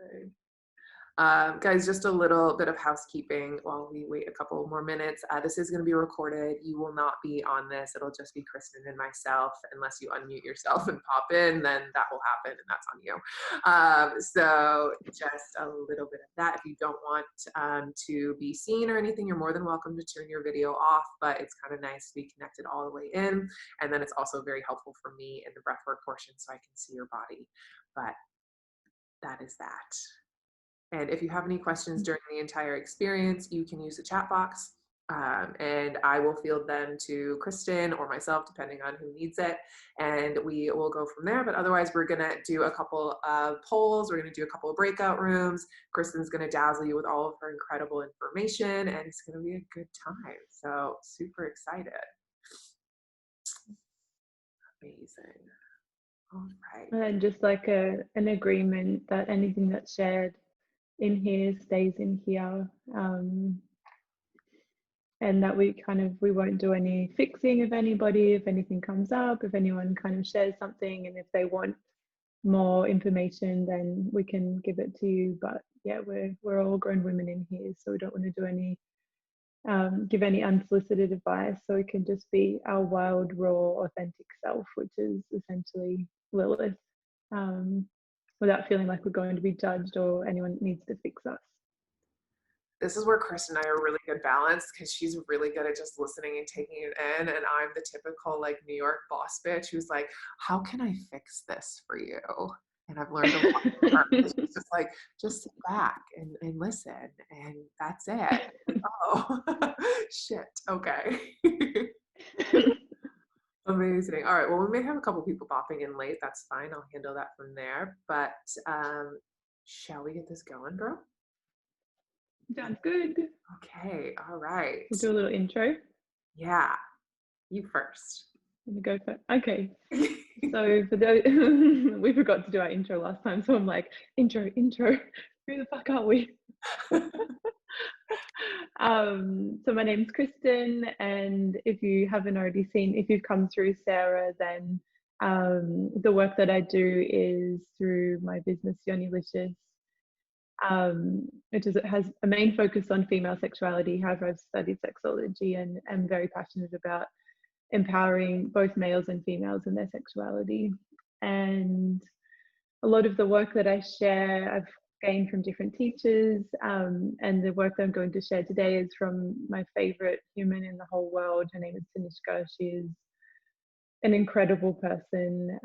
Amazing. Guys, just a little bit of housekeeping while we wait a couple more minutes. This is going to be recorded. You will not be on this. It'll just be Kristin and myself. Unless you unmute yourself and pop in, then that will happen, and that's on you. So just a little bit of that. If you don't want to be seen or anything, you're more than welcome to turn your video off, but it's kind of nice to be connected all the way in. And then it's also very helpful for me in the breathwork portion so I can see your body. But that is that. And if you have any questions during the entire experience, you can use the chat box, and I will field them to Kristin or myself, depending on who needs it, and we will go from there. But otherwise, we're going to do a couple of polls. We're going to do a couple of breakout rooms. Kristin's going to dazzle you with all of her incredible information, and it's going to be a good time. So super excited. Amazing. All right. And just like an agreement that anything that's shared in here stays in here, and that we won't do any fixing of anybody if anything comes up, if anyone kind of shares something, and if they want more information, then we can give it to you. But yeah, we're all grown women in here, so we don't want to do any give any unsolicited advice, so it can just be our wild, raw, authentic self, which is essentially Lilith, without feeling like we're going to be judged or anyone needs to fix us. This is where Kristin and I are really good balance, because she's really good at just listening and taking it in, and I'm the typical like New York boss bitch who's like, how can I fix this for you? And I've learned a lot from her. She's just like, just sit back and listen, and that's it. Oh, shit. Okay. Amazing. All right. Well, we may have a couple people popping in late. That's fine. I'll handle that from there. But shall we get this going, bro? Sounds good. Okay. All right. We'll do a little intro. Yeah. You first. I'm gonna go for okay. So for those, we forgot to do our intro last time, so I'm like, intro. Who the fuck are we? So my name's Kristin, and if you haven't already seen, if you've come through Sara, then the work that I do is through my business Yonilicious, which has a main focus on female sexuality. However, I've studied sexology and am very passionate about empowering both males and females in their sexuality. And a lot of the work that I share, I've gained from different teachers, and the work that I'm going to share today is from my favorite human in the whole world. Her name is Tanishka. She is an incredible person.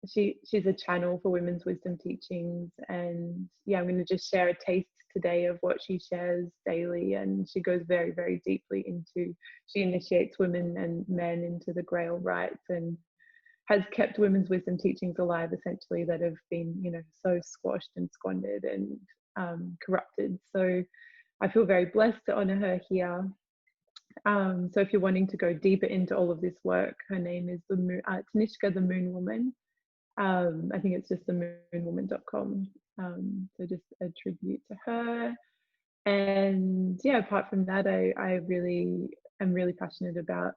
She's a channel for women's wisdom teachings, and yeah, I'm going to just share a taste today of what she shares daily. And she goes very, very deeply into, she initiates women and men into the Grail rites, and has kept women's wisdom teachings alive, essentially, that have been, so squashed and squandered and corrupted. So I feel very blessed to honor her here. So if you're wanting to go deeper into all of this work, her name is Tanishka the Moon Woman. I think it's just themoonwoman.com. So just a tribute to her. And yeah, apart from that, I really am really passionate about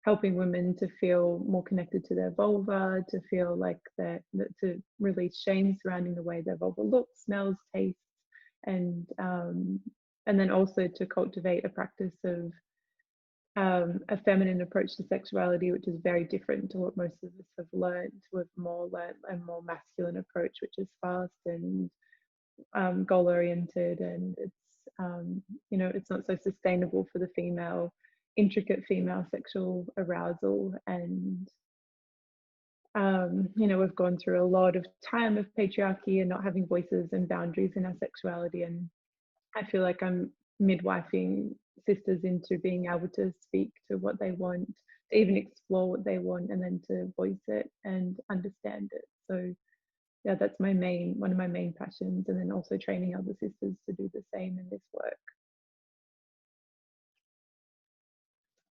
helping women to feel more connected to their vulva, to feel like to release shame surrounding the way their vulva looks, smells, tastes, and then also to cultivate a practice of a feminine approach to sexuality, which is very different to what most of us have learned. We've more learned a more masculine approach, which is fast and goal oriented, and it's it's not so sustainable for the female, intricate female sexual arousal. And we've gone through a lot of time of patriarchy and not having voices and boundaries in our sexuality, and I feel like I'm midwifing sisters into being able to speak to what they want, to even explore what they want, and then to voice it and understand it. So yeah, that's one of my main passions, and then also training other sisters to do the same in this work.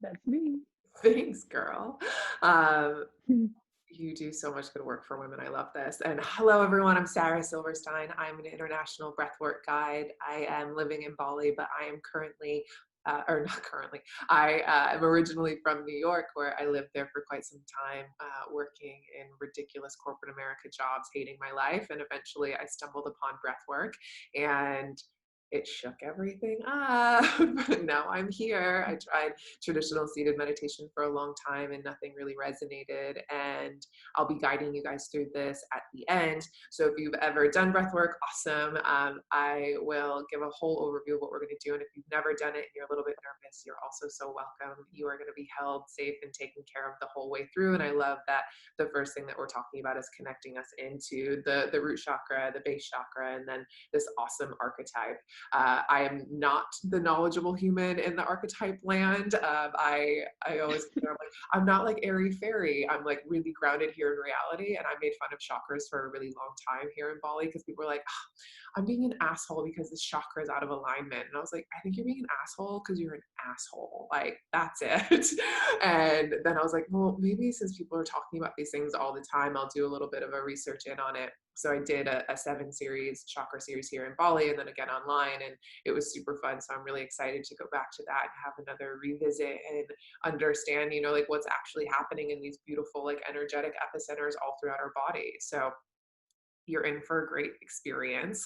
That's me. Thanks, girl. You do so much good work for women. I love this. And hello, everyone. I'm Sara Silverstein. I'm an international breathwork guide. I am living in Bali, but I am currently or not currently. I am originally from New York, where I lived there for quite some time, working in ridiculous corporate America jobs, hating my life. And eventually I stumbled upon breath work, and it shook everything up. But now I'm here. I tried traditional seated meditation for a long time and nothing really resonated. And I'll be guiding you guys through this at the end. So if you've ever done breath work, awesome. I will give a whole overview of what we're going to do. And if you've never done it and you're a little bit nervous, you're also so welcome. You are going to be held safe and taken care of the whole way through. And I love that the first thing that we're talking about is connecting us into the root chakra, the base chakra, and then this awesome archetype. I am not the knowledgeable human in the archetype land. I always, I'm not like airy fairy. I'm like really grounded here in reality. And I made fun of chakras for a really long time here in Bali, because people were like, oh, I'm being an asshole because this chakra is out of alignment. And I was like, I think you're being an asshole because you're an asshole. Like, that's it. And then I was like, well, maybe since people are talking about these things all the time, I'll do a little bit of a research in on it. So I did a 7-series chakra series here in Bali, and then again online, and it was super fun. So I'm really excited to go back to that and have another revisit and understand, you know, like what's actually happening in these beautiful, like energetic epicenters all throughout our body. So you're in for a great experience.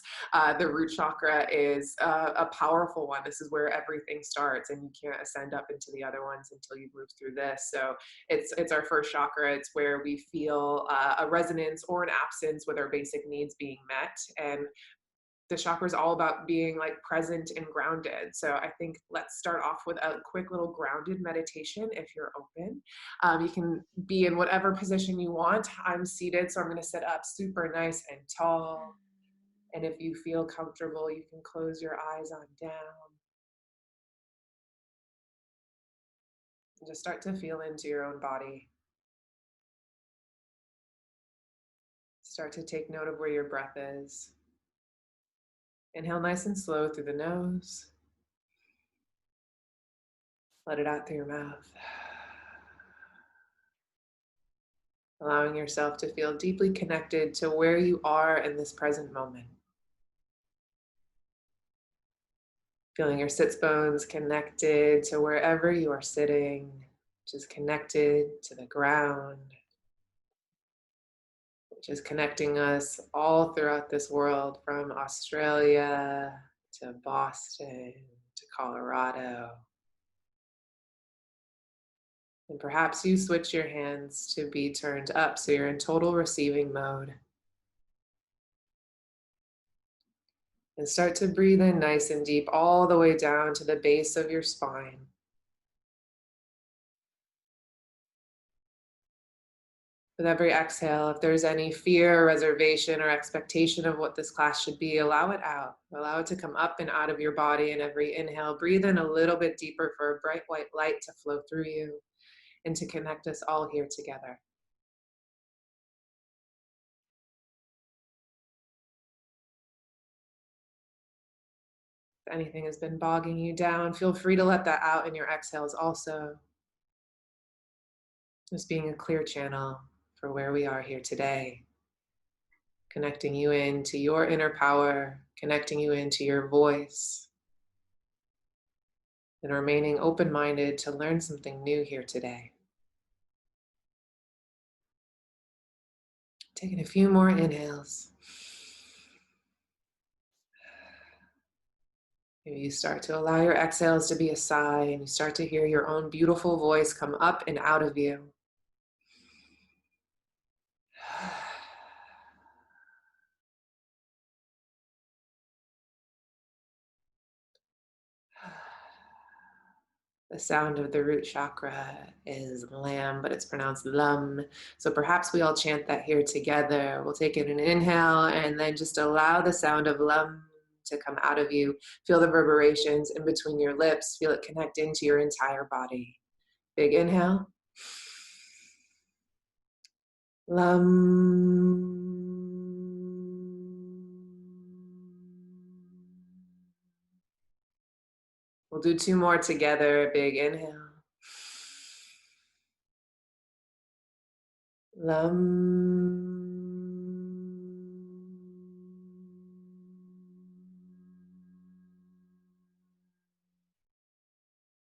The root chakra is a powerful one. This is where everything starts, and you can't ascend up into the other ones until you've moved through this. So it's our first chakra. It's where we feel a resonance or an absence with our basic needs being met. And the chakra is all about being like present and grounded. So I think let's start off with a quick little grounded meditation if you're open. You can be in whatever position you want. I'm seated, so I'm going to sit up super nice and tall. And if you feel comfortable, you can close your eyes on down. And just start to feel into your own body. Start to take note of where your breath is. Inhale nice and slow through the nose. Let it out through your mouth. Allowing yourself to feel deeply connected to where you are in this present moment. Feeling your sits bones connected to wherever you are sitting, which is connected to the ground, which is connecting us all throughout this world, from Australia to Boston to Colorado. And perhaps you switch your hands to be turned up so you're in total receiving mode. And start to breathe in nice and deep all the way down to the base of your spine. With every exhale, if there's any fear, reservation, or expectation of what this class should be, allow it out. Allow it to come up and out of your body. And every inhale, breathe in a little bit deeper for a bright white light to flow through you and to connect us all here together. If anything has been bogging you down, feel free to let that out in your exhales also. Just being a clear channel for where we are here today. Connecting you into your inner power, connecting you into your voice, and remaining open-minded to learn something new here today. Taking a few more inhales. Maybe you start to allow your exhales to be a sigh, and you start to hear your own beautiful voice come up and out of you. The sound of the root chakra is lam, but it's pronounced lum. So perhaps we all chant that here together. We'll take in an inhale and then just allow the sound of lum to come out of you. Feel the reverberations in between your lips. Feel it connect into your entire body. Big inhale. Lum. We'll do 2 more together. Big inhale. Lum.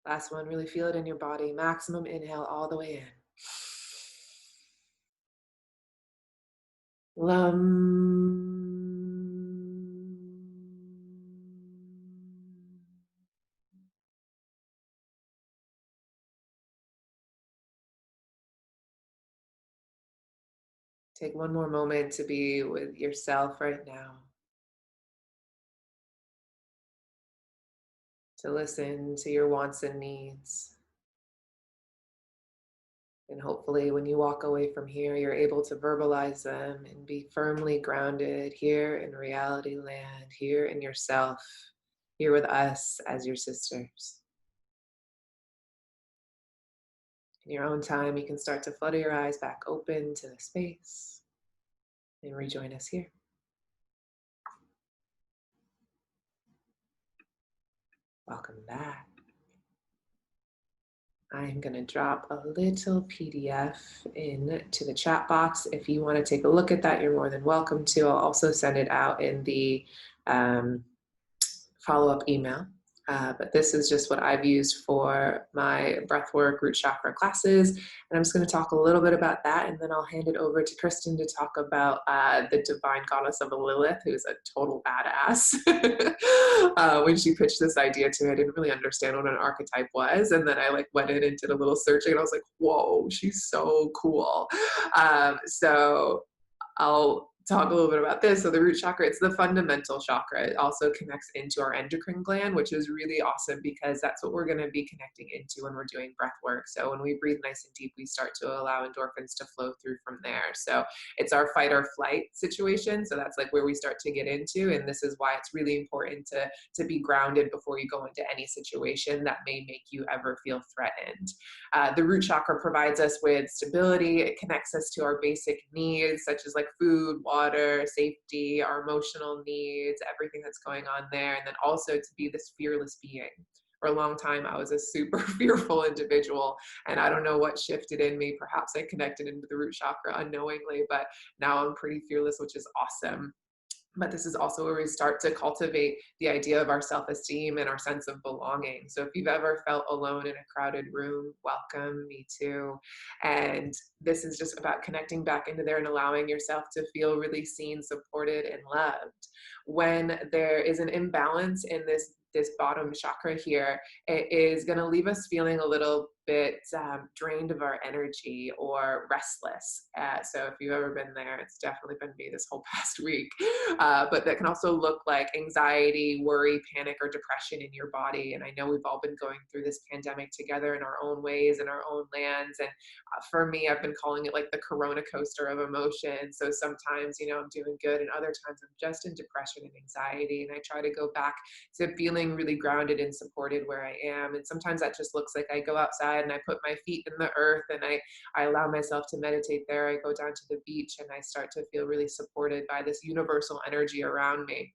Last one, really feel it in your body. Maximum inhale all the way in. Take one more moment to be with yourself right now, to listen to your wants and needs. And hopefully when you walk away from here, you're able to verbalize them and be firmly grounded here in reality land, here in yourself, here with us as your sisters. In your own time, you can start to flutter your eyes back open to the space and rejoin us here. Welcome back. I'm going to drop a little PDF into the chat box. If you want to take a look at that, you're more than welcome to. I'll also send it out in the follow-up email. But this is just what I've used for my breathwork root chakra classes. And I'm just going to talk a little bit about that, and then I'll hand it over to Kristin to talk about the divine goddess of Lilith, who's a total badass. When she pitched this idea to me, I didn't really understand what an archetype was. And then I went in and did a little searching, and I was like, whoa, she's so cool. So I'll talk a little bit about this. So the root chakra, it's the fundamental chakra. It also connects into our endocrine gland, which is really awesome because that's what we're going to be connecting into when we're doing breath work. So when we breathe nice and deep, we start to allow endorphins to flow through from there. So it's our fight or flight situation. So that's where we start to get into. And this is why it's really important to be grounded before you go into any situation that may make you ever feel threatened. The root chakra provides us with stability. It connects us to our basic needs, such as food, water, safety, our emotional needs, everything that's going on there. And then also to be this fearless being. For a long time, I was a super fearful individual, and I don't know what shifted in me. Perhaps I connected into the root chakra unknowingly, but now I'm pretty fearless, which is awesome. But this is also where we start to cultivate the idea of our self-esteem and our sense of belonging. So if you've ever felt alone in a crowded room, welcome, me too. And this is just about connecting back into there and allowing yourself to feel really seen, supported, and loved. When there is an imbalance in this bottom chakra here, it is going to leave us feeling a little bit drained of our energy or restless. So if you've ever been there, it's definitely been me this whole past week. But that can also look like anxiety, worry, panic, or depression in your body. And I know we've all been going through this pandemic together in our own ways, in our own lands. And for me, I've been calling it the corona coaster of emotion. So sometimes, I'm doing good, and other times I'm just in depression and anxiety. And I try to go back to feeling really grounded and supported where I am. And sometimes that just looks like I go outside and I put my feet in the earth and I allow myself to meditate there. I go down to the beach and I start to feel really supported by this universal energy around me.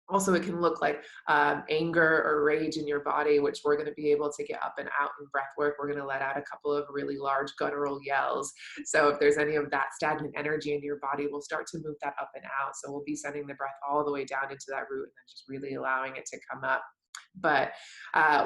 Also, it can look like anger or rage in your body, which we're going to be able to get up and out in breath work. We're going to let out a couple of really large guttural yells. So if there's any of that stagnant energy in your body, we'll start to move that up and out. So we'll be sending the breath all the way down into that root and then just really allowing it to come up. But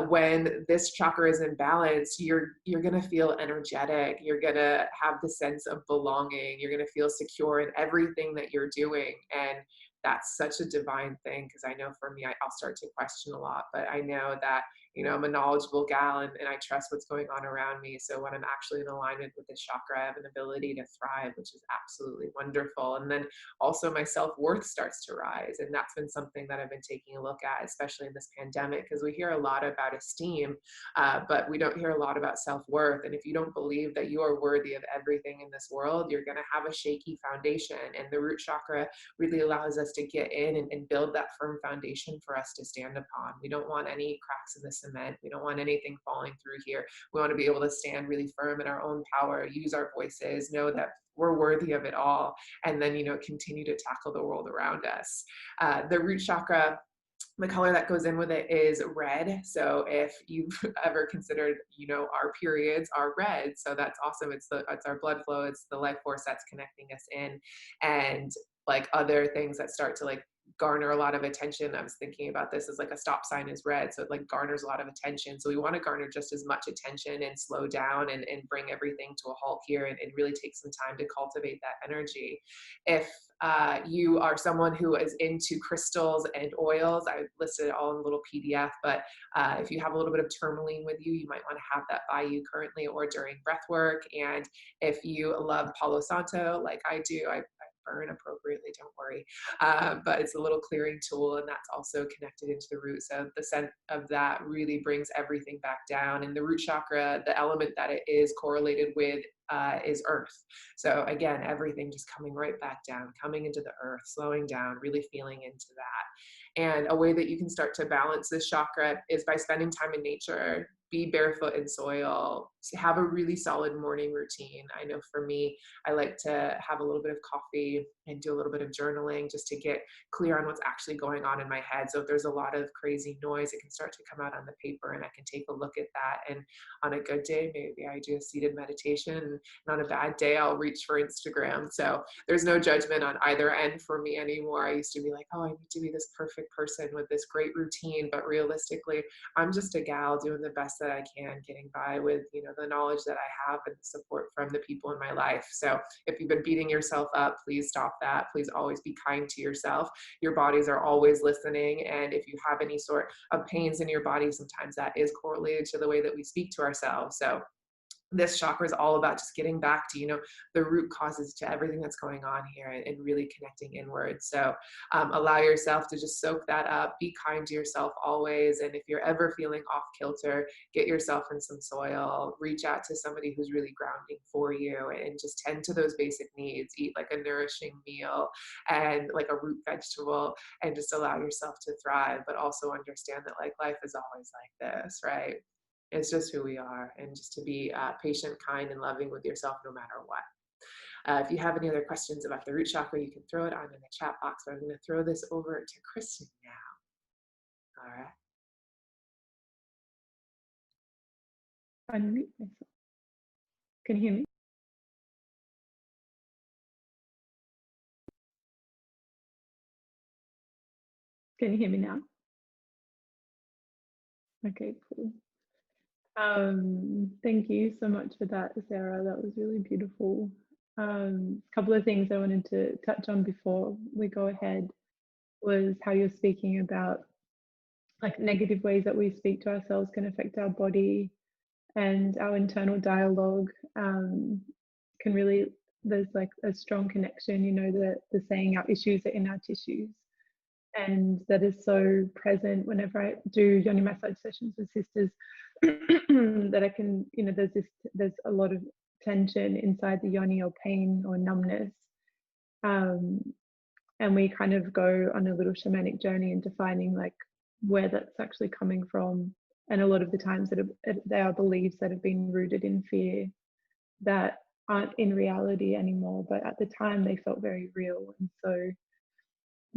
when this chakra is in balance, you're going to feel energetic. You're going to have the sense of belonging. You're going to feel secure in everything that you're doing. And that's such a divine thing, because I know for me, I'll start to question a lot, but I know that, I'm a knowledgeable gal and I trust what's going on around me. So when I'm actually in alignment with this chakra, I have an ability to thrive, which is absolutely wonderful. And then also my self-worth starts to rise. And that's been something that I've been taking a look at, especially in this pandemic, because we hear a lot about esteem, but we don't hear a lot about self-worth. And if you don't believe that you are worthy of everything in this world, you're going to have a shaky foundation. And the root chakra really allows us to get in and build that firm foundation for us to stand upon. We don't want any cracks in the cement. We don't want anything falling through here. We want to be able to stand really firm in our own power, use our voices, know that we're worthy of it all, and then, continue to tackle the world around us. The root chakra, the color that goes in with it is red. So if you've ever considered, our periods are red. So that's awesome. It's our blood flow. It's the life force that's connecting us in. And like other things that start to like garner a lot of attention. I was thinking about this as like a stop sign is red, so it like garners a lot of attention. So we want to garner just as much attention and slow down and bring everything to a halt here, and really take some time to cultivate that energy. If you are someone who is into crystals and oils, I listed it all in a little PDF, but if you have a little bit of tourmaline with you, you might want to have that by you currently or during breath work. And if you love Palo Santo, like I do, I burn appropriately, don't worry. But it's a little clearing tool, and that's also connected into the root. So the scent of that really brings everything back down. And the root chakra, the element that it is correlated with is earth. So again, everything just coming right back down, coming into the earth, slowing down, really feeling into that. And a way that you can start to balance this chakra is by spending time in nature. Be barefoot in soil, have a really solid morning routine. I know for me, I like to have a little bit of coffee and do a little bit of journaling just to get clear on what's actually going on in my head. So if there's a lot of crazy noise, it can start to come out on the paper, and I can take a look at that. And on a good day, maybe I do a seated meditation, and on a bad day, I'll reach for Instagram. So there's no judgment on either end for me anymore. I used to be like, oh, I need to be this perfect person with this great routine, but realistically, I'm just a gal doing the best that I can, getting by with, you know, the knowledge that I have and the support from the people in my life. So if you've been beating yourself up, please stop that. Please always be kind to yourself. Your bodies are always listening. And if you have any sort of pains in your body, sometimes that is correlated to the way that we speak to ourselves. So this chakra is all about just getting back to, you know, the root causes to everything that's going on here, and really connecting inward. So allow yourself to just soak that up. Be kind to yourself always. And if you're ever feeling off kilter, get yourself in some soil, reach out to somebody who's really grounding for you, and just tend to those basic needs. Eat like a nourishing meal and like a root vegetable, and just allow yourself to thrive, but also understand that like life is always like this, right? It's just who we are, and just to be patient, kind, and loving with yourself no matter what. If you have any other questions about the root chakra, you can throw it on in the chat box, but I'm going to throw this over to Kristin now. All right. Unmute myself. Can you hear me? Can you hear me now? Okay, cool. Thank you so much for that, Sara. That was really beautiful. A couple of things I wanted to touch on before we go ahead was how you're speaking about like negative ways that we speak to ourselves can affect our body, and our internal dialogue can really, there's like a strong connection, you know, the saying our issues are in our tissues. And that is so present whenever I do yoni massage sessions with sisters that I can, you know, there's a lot of tension inside the yoni, or pain or numbness. And we kind of go on a little shamanic journey into finding like where that's actually coming from. And a lot of the times they are beliefs that have been rooted in fear that aren't in reality anymore, but at the time they felt very real. And so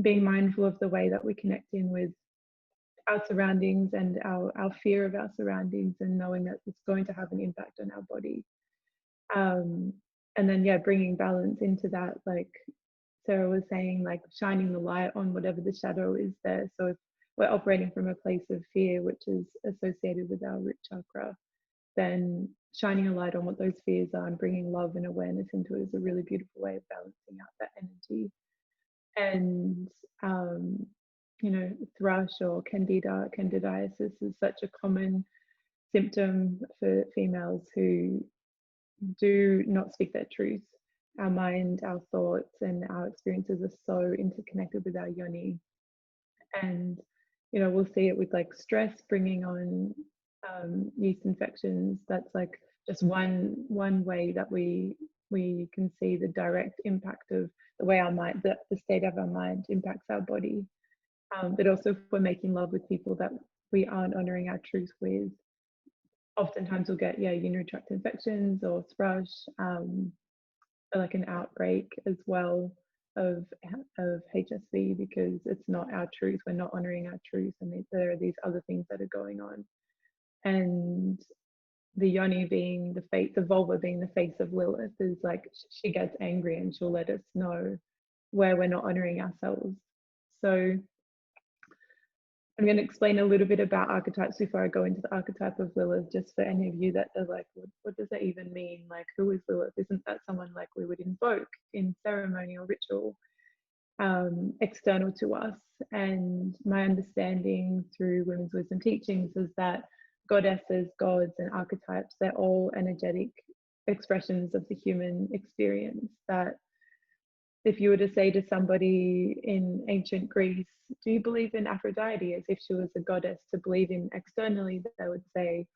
being mindful of the way that we connect in with our surroundings and our fear of our surroundings, and knowing that it's going to have an impact on our body. And then, yeah, bringing balance into that, like Sara was saying, like shining the light on whatever the shadow is there. So if we're operating from a place of fear, which is associated with our root chakra, then shining a light on what those fears are and bringing love and awareness into it is a really beautiful way of balancing out that energy. And you know, thrush or candidiasis is such a common symptom for females who do not speak their truth. Our mind, our thoughts, and our experiences are so interconnected with our yoni. And you know, we'll see it with like stress bringing on yeast infections. That's like just one way that we can see the direct impact of the way our mind, the state of our mind impacts our body. But also if we're making love with people that we aren't honoring our truth with, oftentimes we'll get urinary tract infections or thrush, or like an outbreak as well of HSV, because it's not our truth. We're not honoring our truth, and there are these other things that are going on. And the yoni being the face, the vulva being the face of Lilith, is like she gets angry and she'll let us know where we're not honoring ourselves. So I'm going to explain a little bit about archetypes before I go into the archetype of Lilith, just for any of you that are like, what does that even mean? Like, who is Lilith? Isn't that someone like we would invoke in ceremony or ritual, external to us? And my understanding through women's wisdom teachings is that goddesses, gods, and archetypes, they're all energetic expressions of the human experience. That if you were to say to somebody in ancient Greece, do you believe in Aphrodite, as if she was a goddess to believe in externally, they would say,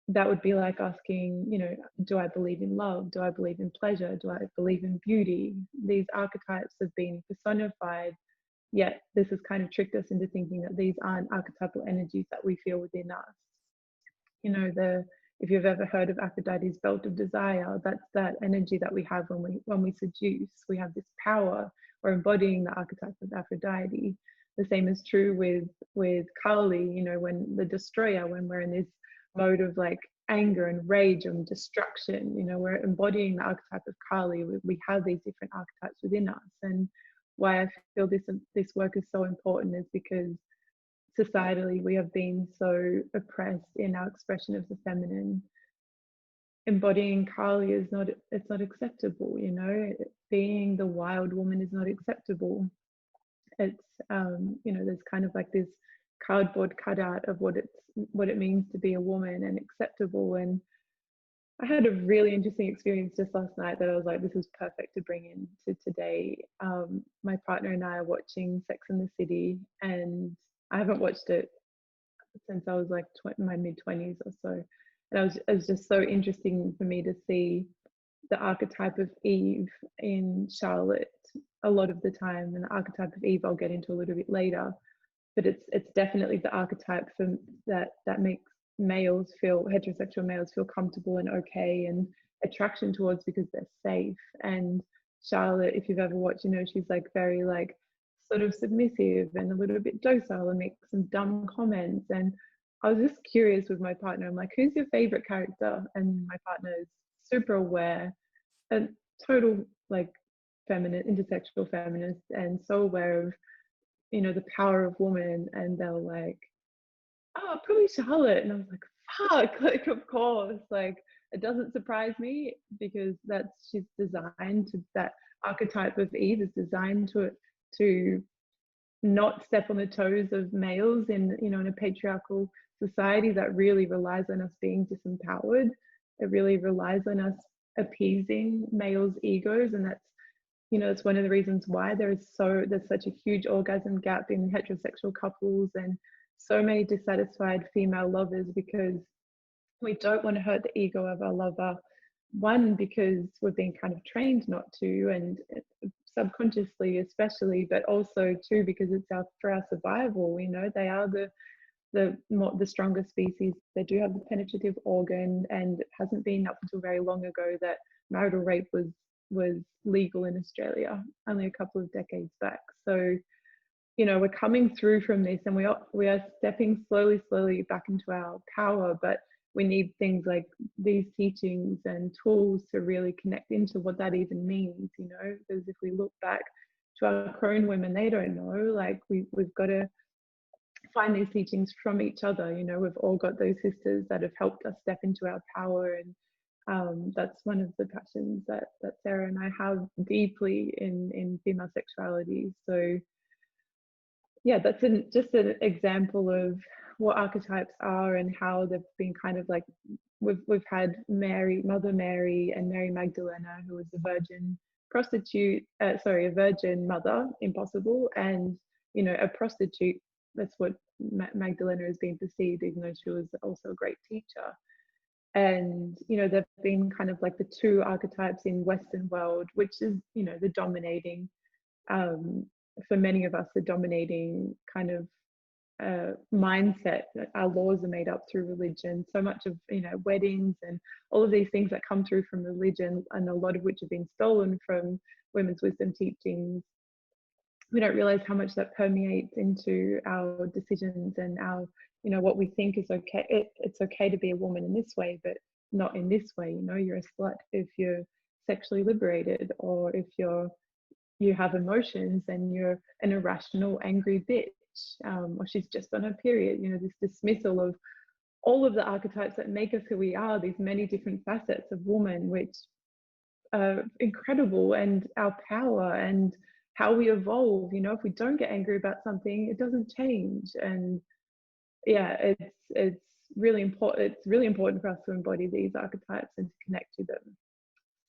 that would be like asking, you know, do I believe in love? Do I believe in pleasure? Do I believe in beauty? These archetypes have been personified, yet this has kind of tricked us into thinking that these aren't archetypal energies that we feel within us. You know, if you've ever heard of Aphrodite's belt of desire, that's that energy that we have when we seduce. We have this power, or embodying the archetype of Aphrodite. The same is true with Kali, you know, when the destroyer, when we're in this mode of like anger and rage and destruction, you know, we're embodying the archetype of Kali. We have these different archetypes within us. And why I feel this work is so important is because societally we have been so oppressed in our expression of the feminine. Embodying Kali is not, it's not acceptable, you know. Being the wild woman is not acceptable. It's you know, there's kind of like this cardboard cutout of what it means to be a woman and acceptable. And I had a really interesting experience just last night that I was like, this is perfect to bring into today. My partner and I are watching Sex and the City, and I haven't watched it since I was like my mid-20s or so. And it was just so interesting for me to see the archetype of Eve in Charlotte a lot of the time. And the archetype of Eve I'll get into a little bit later, but it's definitely the archetype for that makes males feel, heterosexual males feel comfortable and okay and attraction towards, because they're safe. And Charlotte, if you've ever watched, you know, she's like very like sort of submissive and a little bit docile and makes some dumb comments. And I was just curious with my partner, I'm like, who's your favorite character? And my partner is super aware and total like feminist, intersexual feminist, and so aware of, you know, the power of woman. And they're like, oh, probably Charlotte. And I was like, fuck, like, of course. Like, it doesn't surprise me, because she's designed to, that archetype of Eve is designed to not step on the toes of males in, you know, in a patriarchal society that really relies on us being disempowered. It really relies on us appeasing males' egos. And that's, you know, it's one of the reasons why there's such a huge orgasm gap in heterosexual couples and so many dissatisfied female lovers, because we don't want to hurt the ego of our lover. One, because we're being kind of trained not to, and subconsciously especially, but also two, because it's for our survival. You know, they are the stronger species. They do have the penetrative organ, and it hasn't been up until very long ago that marital rape was legal in Australia, only a couple of decades back. So, you know, we're coming through from this, and we are stepping slowly back into our power, but we need things like these teachings and tools to really connect into what that even means, you know, because if we look back to our crone women, they don't know. Like, we've got to find these teachings from each other. You know, we've all got those sisters that have helped us step into our power. And that's one of the passions that Sara and I have deeply in female sexuality. So yeah, that's just an example of what archetypes are and how they've been kind of like, we've had Mother Mary and Mary Magdalena, who was a virgin prostitute, a virgin mother, impossible, and, you know, a prostitute. That's what Magdalena has been perceived, even though she was also a great teacher. And, you know, they've been kind of like the two archetypes in Western world, which is, you know, the dominating, for many of us, the dominating kind of mindset. Our laws are made up through religion. So much of, you know, weddings and all of these things that come through from religion, and a lot of which have been stolen from women's wisdom teachings. We don't realize how much that permeates into our decisions and our, you know, what we think is okay. It's okay to be a woman in this way, but not in this way. You know, you're a slut if you're sexually liberated, or if you're you have emotions and you're an irrational, angry bitch, or she's just on her period. You know, this dismissal of all of the archetypes that make us who we are, these many different facets of woman, which are incredible, and our power and how we evolve. You know, if we don't get angry about something, it doesn't change. And yeah, it's really important. It's really important for us to embody these archetypes and to connect to them.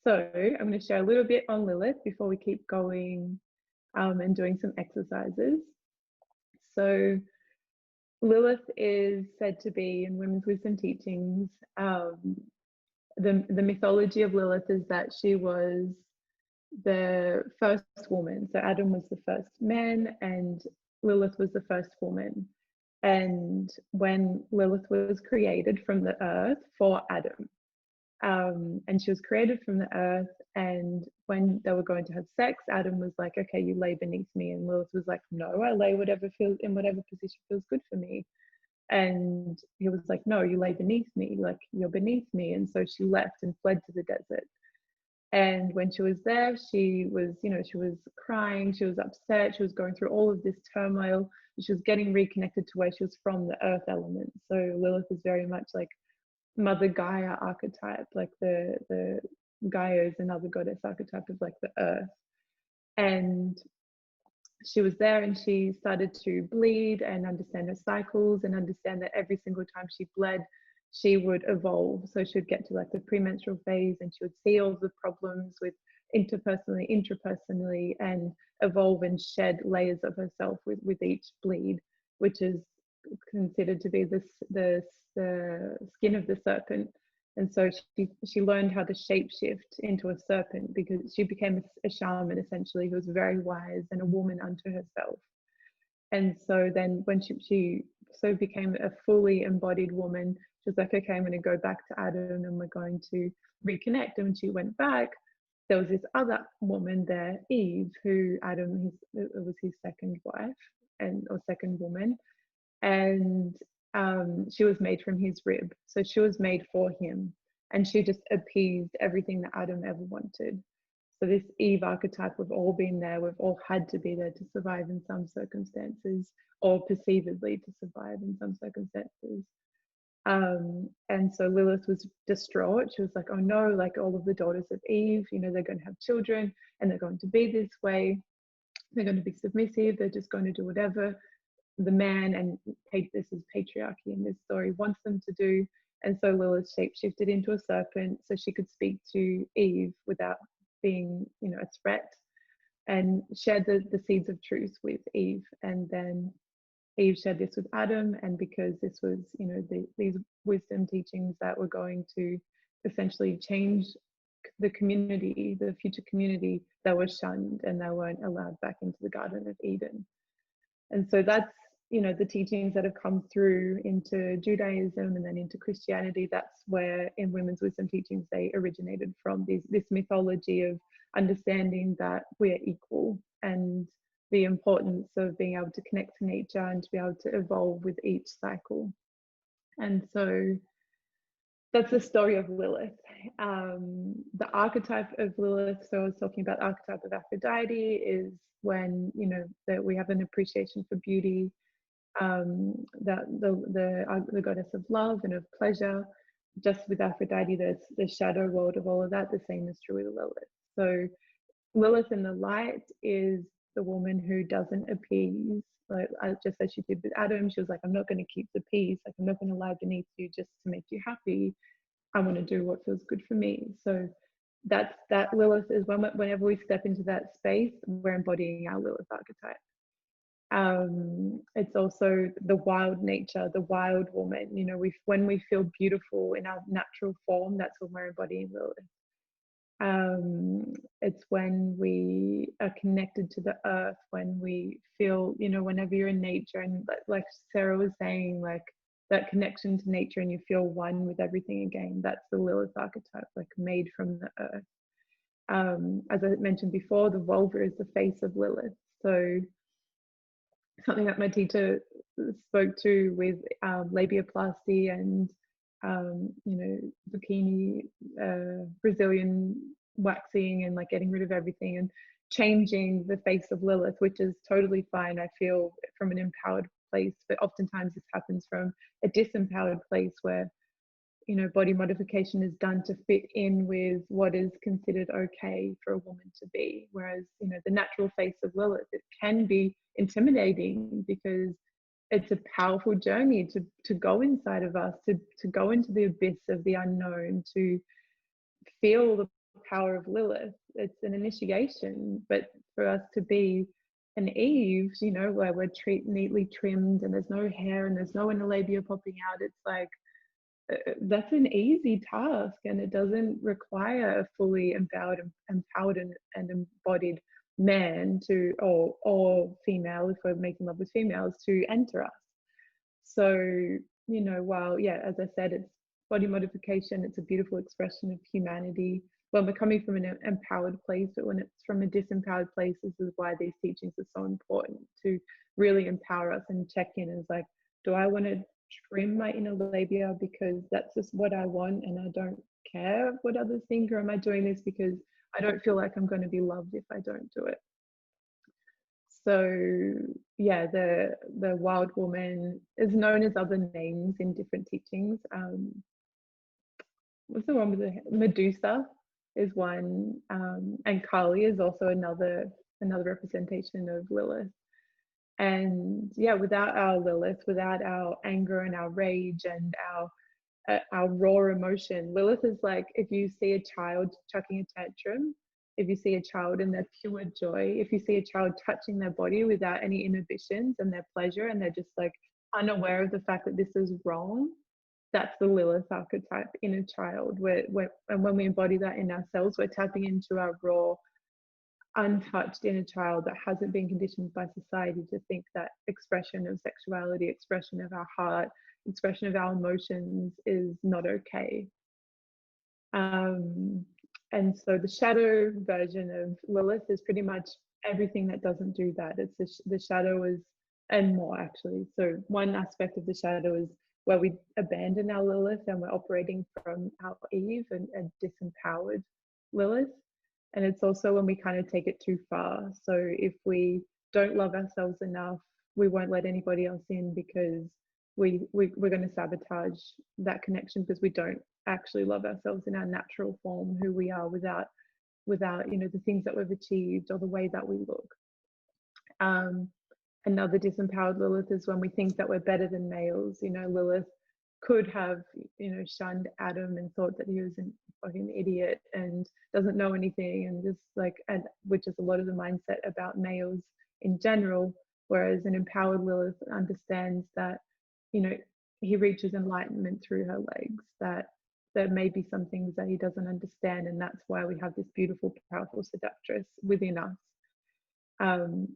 So I'm going to share a little bit on Lilith before we keep going, and doing some exercises. So Lilith is said to be, in women's wisdom teachings, the mythology of Lilith is that she was the first woman. So Adam was the first man and Lilith was the first woman. And when Lilith was created from the earth for Adam, and she was created from the earth, and when they were going to have sex, Adam was like, okay, you lay beneath me, and Lilith was like, no, I lay whatever feels in whatever position feels good for me. And he was like, no, you lay beneath me, like you're beneath me. And so she left and fled to the desert. And when she was there, she was, you know, she was crying, she was upset, she was going through all of this turmoil, she was getting reconnected to where she was from, the earth element. So Lilith is very much like Mother Gaia archetype, like the Gaia is another goddess archetype of like the earth. And she was there and she started to bleed and understand her cycles and understand that every single time she bled, she would evolve. So she would get to like the premenstrual phase and she would see all the problems with interpersonally, intrapersonally, and evolve and shed layers of herself with each bleed, which is considered to be the skin of the serpent. And so she learned how to shapeshift into a serpent because she became a shaman essentially, who was very wise and a woman unto herself. And so then when she so became a fully embodied woman, she was like, okay, I'm going to go back to Adam and we're going to reconnect. And when she went back, there was this other woman there, Eve, who Adam, it was his second wife or second woman. And she was made from his rib. So she was made for him. And she just appeased everything that Adam ever wanted. So this Eve archetype, we've all been there. We've all had to be there to survive in some circumstances, or perceivedly to survive in some circumstances. And so Lilith was distraught. She was like, oh no, like all of the daughters of Eve, you know, they're going to have children and they're going to be this way. They're going to be submissive. They're just going to do whatever the man, and this is patriarchy in this story, wants them to do. And so Lilith shapeshifted into a serpent so she could speak to Eve without being, you know, a threat, and shared the seeds of truth with Eve. And then Eve shared this with Adam, and because this was, you know, these wisdom teachings that were going to essentially change the community, the future community, they were shunned and they weren't allowed back into the Garden of Eden. And so that's, you know, the teachings that have come through into Judaism and then into Christianity. That's where in women's wisdom teachings they originated from, this mythology of understanding that we're equal and the importance of being able to connect to nature and to be able to evolve with each cycle. And so that's the story of Lilith. The archetype of Lilith, so I was talking about the archetype of Aphrodite, is when, you know, that we have an appreciation for beauty, that the goddess of love and of pleasure. Just with Aphrodite, there's the shadow world of all of that. The same is true with Lilith. So Lilith in the light is the woman who doesn't appease, like just as she did with Adam. She was like, I'm not going to keep the peace, like I'm not going to lie beneath you just to make you happy. I want to do what feels good for me. So that Lilith is whenever we step into that space, we're embodying our Lilith archetype. It's also the wild nature, the wild woman. You know, when we feel beautiful in our natural form, that's when we're embodying Lilith. It's when we are connected to the earth, when we feel, you know, whenever you're in nature, and like Sara was saying, like that connection to nature and you feel one with everything again, that's the Lilith archetype, like made from the earth. As I mentioned before, the vulva is the face of Lilith. So something that my teacher spoke to with labiaplasty and you know, bikini, Brazilian waxing, and like getting rid of everything. And changing the face of Lilith, which is totally fine, I feel, from an empowered place. But oftentimes this happens from a disempowered place where, you know, body modification is done to fit in with what is considered okay for a woman to be. Whereas, you know, the natural face of Lilith, it can be intimidating because it's a powerful journey to go inside of us, to go into the abyss of the unknown, to feel the power of Lilith. It's an initiation, but for us to be an Eve, you know, where we're neatly trimmed and there's no hair and there's no inner labia popping out, it's like, that's an easy task, and it doesn't require a fully empowered and embodied man to, or female, if we're making love with females, to enter us. So, you know, while, yeah, as I said, it's body modification, it's a beautiful expression of humanity when we're coming from an empowered place, but when it's from a disempowered place, this is why these teachings are so important, to really empower us and check in as like, do I want to trim my inner labia because that's just what I want and I don't care what others think, or am I doing this because I don't feel like I'm going to be loved if I don't do it? So yeah, the wild woman is known as other names in different teachings. What's the one with the Medusa is one, and Kali is also another representation of Lilith. And yeah, without our Lilith, without our anger and our rage and our raw emotion, Lilith is like, if you see a child chucking a tantrum, if you see a child in their pure joy, if you see a child touching their body without any inhibitions and their pleasure, and they're just like unaware of the fact that this is wrong, that's the Lilith archetype in a child. And when we embody that in ourselves, we're tapping into our raw, untouched inner child that hasn't been conditioned by society to think that expression of sexuality, expression of our heart, expression of our emotions is not okay. And so the shadow version of Lilith is pretty much everything that doesn't do that. It's the shadow is, and more actually. So one aspect of the shadow is where we abandon our Lilith and we're operating from our Eve and disempowered Lilith. And it's also when we kind of take it too far. So if we don't love ourselves enough, we won't let anybody else in because we're going to sabotage that connection because we don't actually love ourselves in our natural form, who we are without you know, the things that we've achieved or the way that we look. Another disempowered Lilith is when we think that we're better than males. You know, Lilith could have, you know, shunned Adam and thought that he was a fucking idiot and doesn't know anything, and just like, and which is a lot of the mindset about males in general. Whereas an empowered Lilith understands that, you know, he reaches enlightenment through her legs, that there may be some things that he doesn't understand, and that's why we have this beautiful, powerful seductress within us.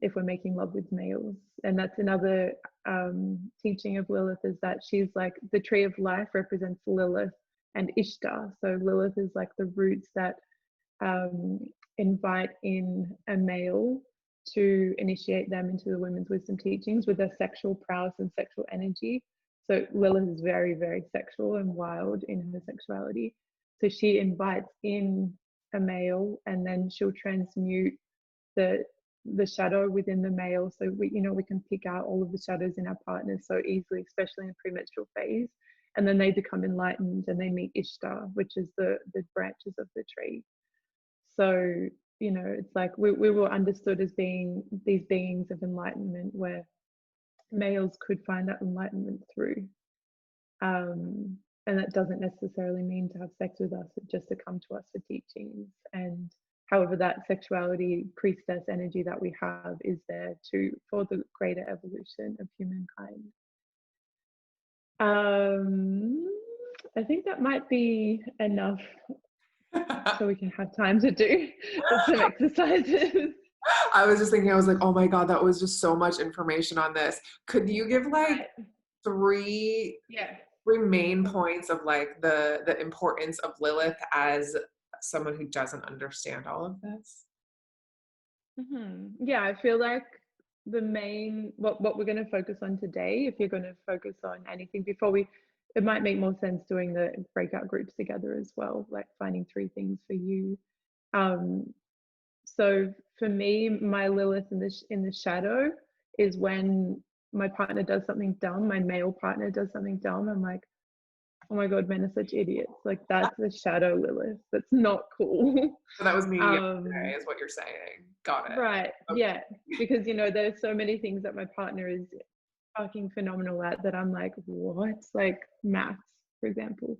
If we're making love with males. And that's another teaching of Lilith, is that she's like, the tree of life represents Lilith and Ishtar. So Lilith is like the roots that invite in a male to initiate them into the women's wisdom teachings with their sexual prowess and sexual energy. So Lilith is very, very sexual and wild in her sexuality. So she invites in a male, and then she'll transmute the shadow within the male. So we, you know, we can pick out all of the shadows in our partners so easily, especially in the premenstrual phase. And then they become enlightened and they meet Ishtar, which is the branches of the tree. So, you know, it's like we were understood as being these beings of enlightenment where males could find that enlightenment through. And that doesn't necessarily mean to have sex with us, but just to come to us for teachings. And however, that sexuality priestess energy that we have is there for the greater evolution of humankind. I think that might be enough so we can have time to do some exercises. I was just thinking, I was like, oh my God, that was just so much information on this. Could you give like three main points of like the importance of Lilith as someone who doesn't understand all of this? Yeah, I feel like the main, what we're going to focus on today, if you're going to focus on anything it might make more sense doing the breakout groups together as well, like finding 3 things for you. So for me, my Lilith in the shadow is when my partner does something dumb, my male partner does something dumb. I'm like, oh my God, men are such idiots. Like that's the shadow Lilith. That's not cool. So that was me yesterday, is what you're saying. Got it. Right. Okay. Yeah. Because, you know, there's so many things that my partner is fucking phenomenal at that I'm like, what? Like maths, for example.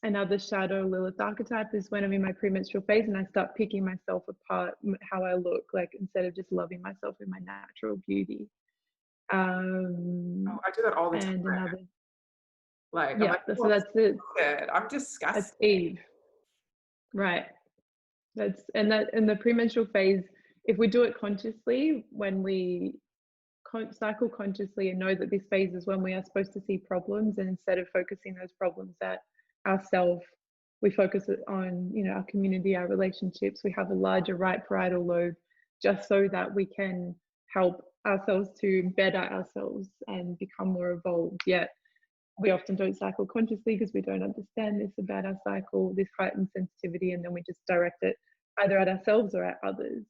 Another shadow Lilith archetype is when I'm in my premenstrual phase and I start picking myself apart, how I look, like instead of just loving myself in my natural beauty. I do that all the time. And another, Like, I'm yeah, like, so that's the, I'm that's disgusted. Eve, right? That's, and that in the premenstrual phase, if we do it consciously, when we cycle consciously and know that this phase is when we are supposed to see problems, and instead of focusing those problems at ourselves, we focus on, you know, our community, our relationships. We have a larger right parietal lobe just so that we can help ourselves to better ourselves and become more evolved. Yet we often don't cycle consciously because we don't understand this about our cycle, this heightened sensitivity, and then we just direct it either at ourselves or at others.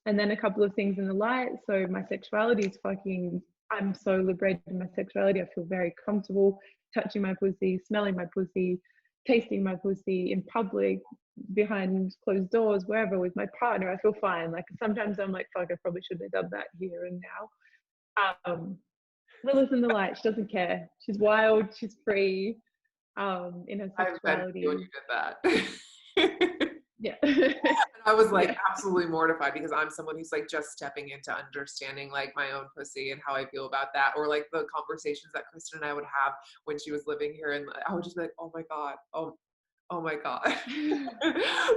And then a couple of things in the light. So my sexuality is fucking, I'm so liberated in my sexuality. I feel very comfortable touching my pussy, smelling my pussy, tasting my pussy in public, behind closed doors, wherever, with my partner. I feel fine. Like sometimes I'm like, fuck, I probably should have done that here and now. Lilith in the light, she doesn't care. She's wild, she's free in her sexuality. When you did that. Yeah. I was like yeah. absolutely mortified because I'm someone who's like just stepping into understanding like my own pussy and how I feel about that, or like the conversations that Kristin and I would have when she was living here, and I would just be like, oh my God, oh my God.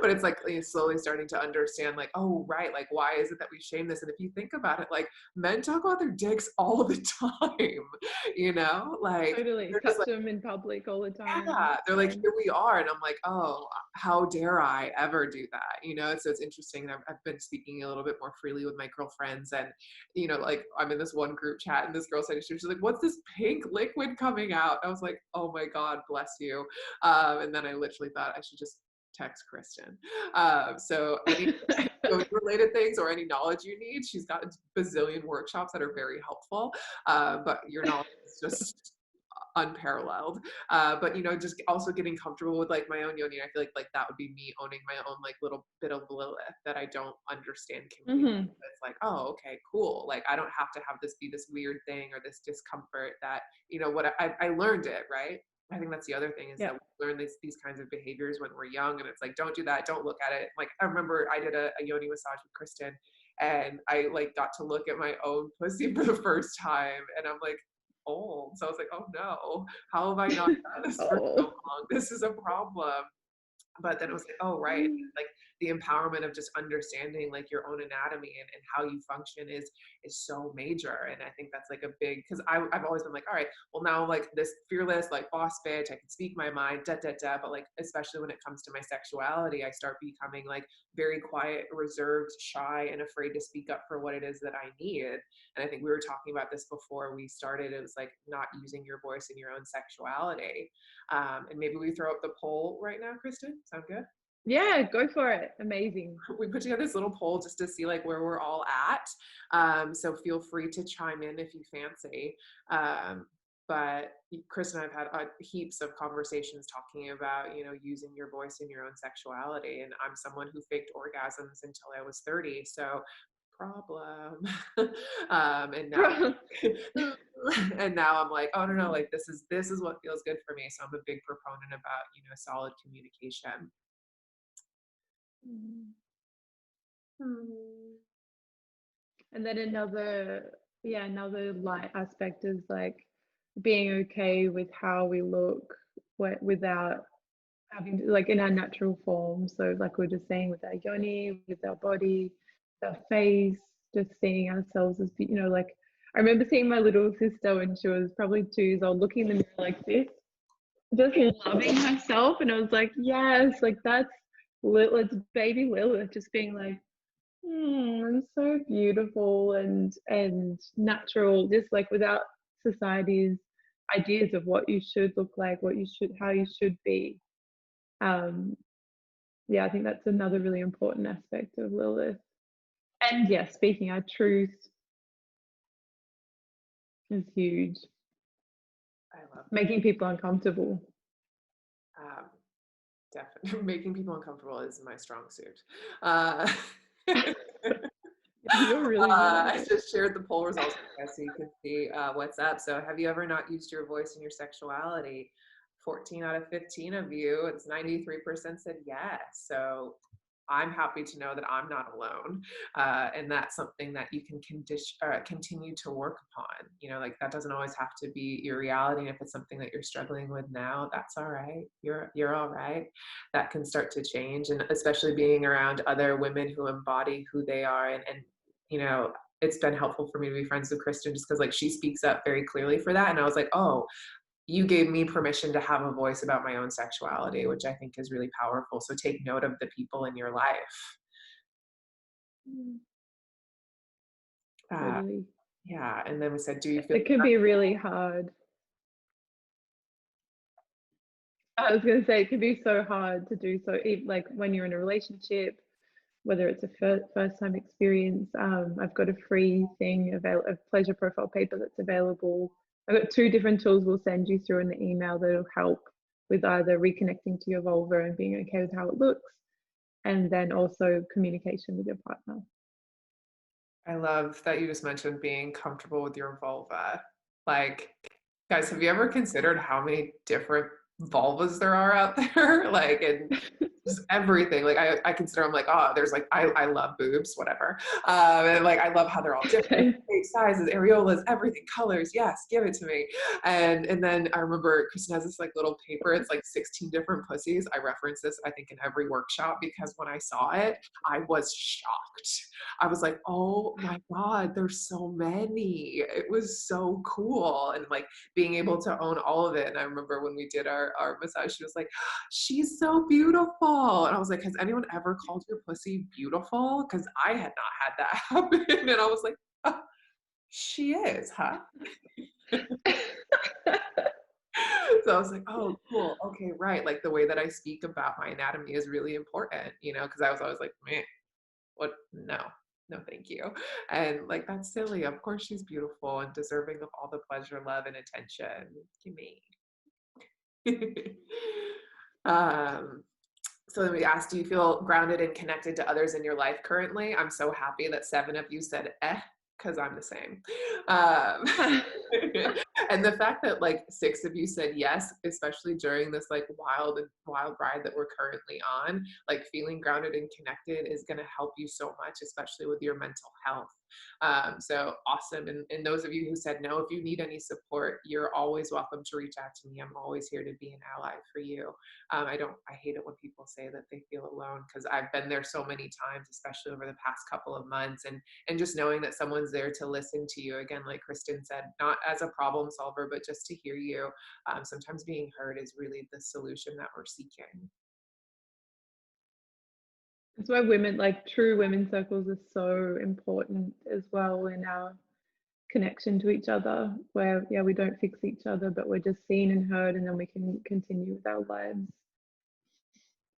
But it's like slowly starting to understand like, oh, right. Like, why is it that we shame this? And if you think about it, like men talk about their dicks all the time, you know, like Totally. Touch like, them in public all the time. Yeah. They're like, here we are. And I'm like, oh, how dare I ever do that? You know? So it's interesting. I've been speaking a little bit more freely with my girlfriends, and, you know, like I'm in this one group chat and this girl said, she's like, what's this pink liquid coming out? I was like, oh my God, bless you. And then I literally thought I should just text Kristin. So any related things or any knowledge you need, she's got a bazillion workshops that are very helpful. But your knowledge is just unparalleled. But, you know, just also getting comfortable with like my own yoni. I feel like that would be me owning my own like little bit of Lilith that I don't understand completely. It's like, oh, okay, cool. Like I don't have to have this be this weird thing or this discomfort that, you know, what I learned it, right? I think that's the other thing is that we learn these kinds of behaviors when we're young, and it's like, don't do that, don't look at it. Like I remember I did a yoni massage with Kristin, and I like got to look at my own pussy for the first time, and I'm like old. So I was like, oh no, how have I not done this for so long? This is a problem. But then it was like, oh, right. Like the empowerment of just understanding like your own anatomy and how you function is so major. And I think that's like a big, because I've always been like, all right, well now like this fearless, like boss bitch, I can speak my mind, but like, especially when it comes to my sexuality, I start becoming like very quiet, reserved, shy, and afraid to speak up for what it is that I need. And I think we were talking about this before we started. It was like not using your voice in your own sexuality. And maybe we throw up the poll right now, Kristin. Sound good? Yeah, go for it. Amazing. We put together this little poll just to see like where we're all at. So feel free to chime in if you fancy. But Chris and I've had heaps of conversations talking about, you know, using your voice in your own sexuality. And I'm someone who faked orgasms until I was 30. So problem. And now and now I'm like, oh no, like this is what feels good for me. So I'm a big proponent about, you know, solid communication. And then another light aspect is like being okay with how we look without having to, like in our natural form. So like we we're just saying, with our yoni, with our body, with our face, just seeing ourselves as, you know, like I remember seeing my little sister when she was probably 2 years old, looking in the mirror like this, just loving herself. And I was like, yes, like that's Lilith, baby Lilith, just being like, I'm so beautiful and natural, just like without society's ideas of what you should look like, how you should be. yeah, I think that's another really important aspect of Lilith. And yeah, speaking our truth is huge. I love Making people uncomfortable. definitely making people uncomfortable is my strong suit. You're really good at I it. just shared the poll results with you guys so you can see what's up. So have you ever not used your voice in your sexuality? 14 out of 15 of you, it's 93% said yes. So I'm happy to know that I'm not alone. And that's something that you can continue to work upon. You know, like that doesn't always have to be your reality. And if it's something that you're struggling with now, that's all right. You're all right. That can start to change. And especially being around other women who embody who they are, and you know, it's been helpful for me to be friends with Kristin just because like she speaks up very clearly for that. And I was like, oh, you gave me permission to have a voice about my own sexuality, which I think is really powerful. So take note of the people in your life. Totally. Yeah. And then we said, do you feel It can be really hard. I was going to say, it can be so hard to do so, like when you're in a relationship, whether it's a first time experience. I've got a free thing, a pleasure profile paper that's available. I've got 2 different tools we'll send you through in the email that'll help with either reconnecting to your vulva and being okay with how it looks, and then also communication with your partner. I love that you just mentioned being comfortable with your vulva. Like, guys, have you ever considered how many different vulvas there are out there? Like, and just everything. Like, I consider, I'm like, oh, there's like, I love boobs, whatever. And like, I love how they're all different, sizes, areolas, everything, colors. Yes, give it to me. And then I remember Kristin has this like little paper. It's like 16 different pussies. I reference this, I think, in every workshop because when I saw it, I was shocked. I was like, oh my God, there's so many. It was so cool. And like being able to own all of it. And I remember when we did our massage, she was like, she's so beautiful. And I was like, has anyone ever called your pussy beautiful? Because I had not had that happen. And I was like, oh, she is, huh? So I was like, oh, cool. Okay, right. Like the way that I speak about my anatomy is really important, you know, because I was always like, man, what? No, thank you. And like, that's silly. Of course, she's beautiful and deserving of all the pleasure, love, and attention. Give me. So then we asked, do you feel grounded and connected to others in your life currently? I'm so happy that 7 of you said, because I'm the same. And the fact that like 6 of you said yes, especially during this like wild ride that we're currently on, like feeling grounded and connected is going to help you so much, especially with your mental health. So awesome. And those of you who said no, if you need any support, you're always welcome to reach out to me. I'm always here to be an ally for you. I hate it when people say that they feel alone, because I've been there so many times, especially over the past couple of months, and just knowing that someone's there to listen to you, again, like Kristin said, not as a problem solver, but just to hear you. Sometimes being heard is really the solution that we're seeking. That's why women, like true women circles, are so important as well in our connection to each other, where yeah, we don't fix each other, but we're just seen and heard, and then we can continue with our lives.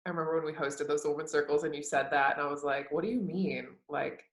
I remember when we hosted those women circles and you said that, and I was like, what do you mean? Like,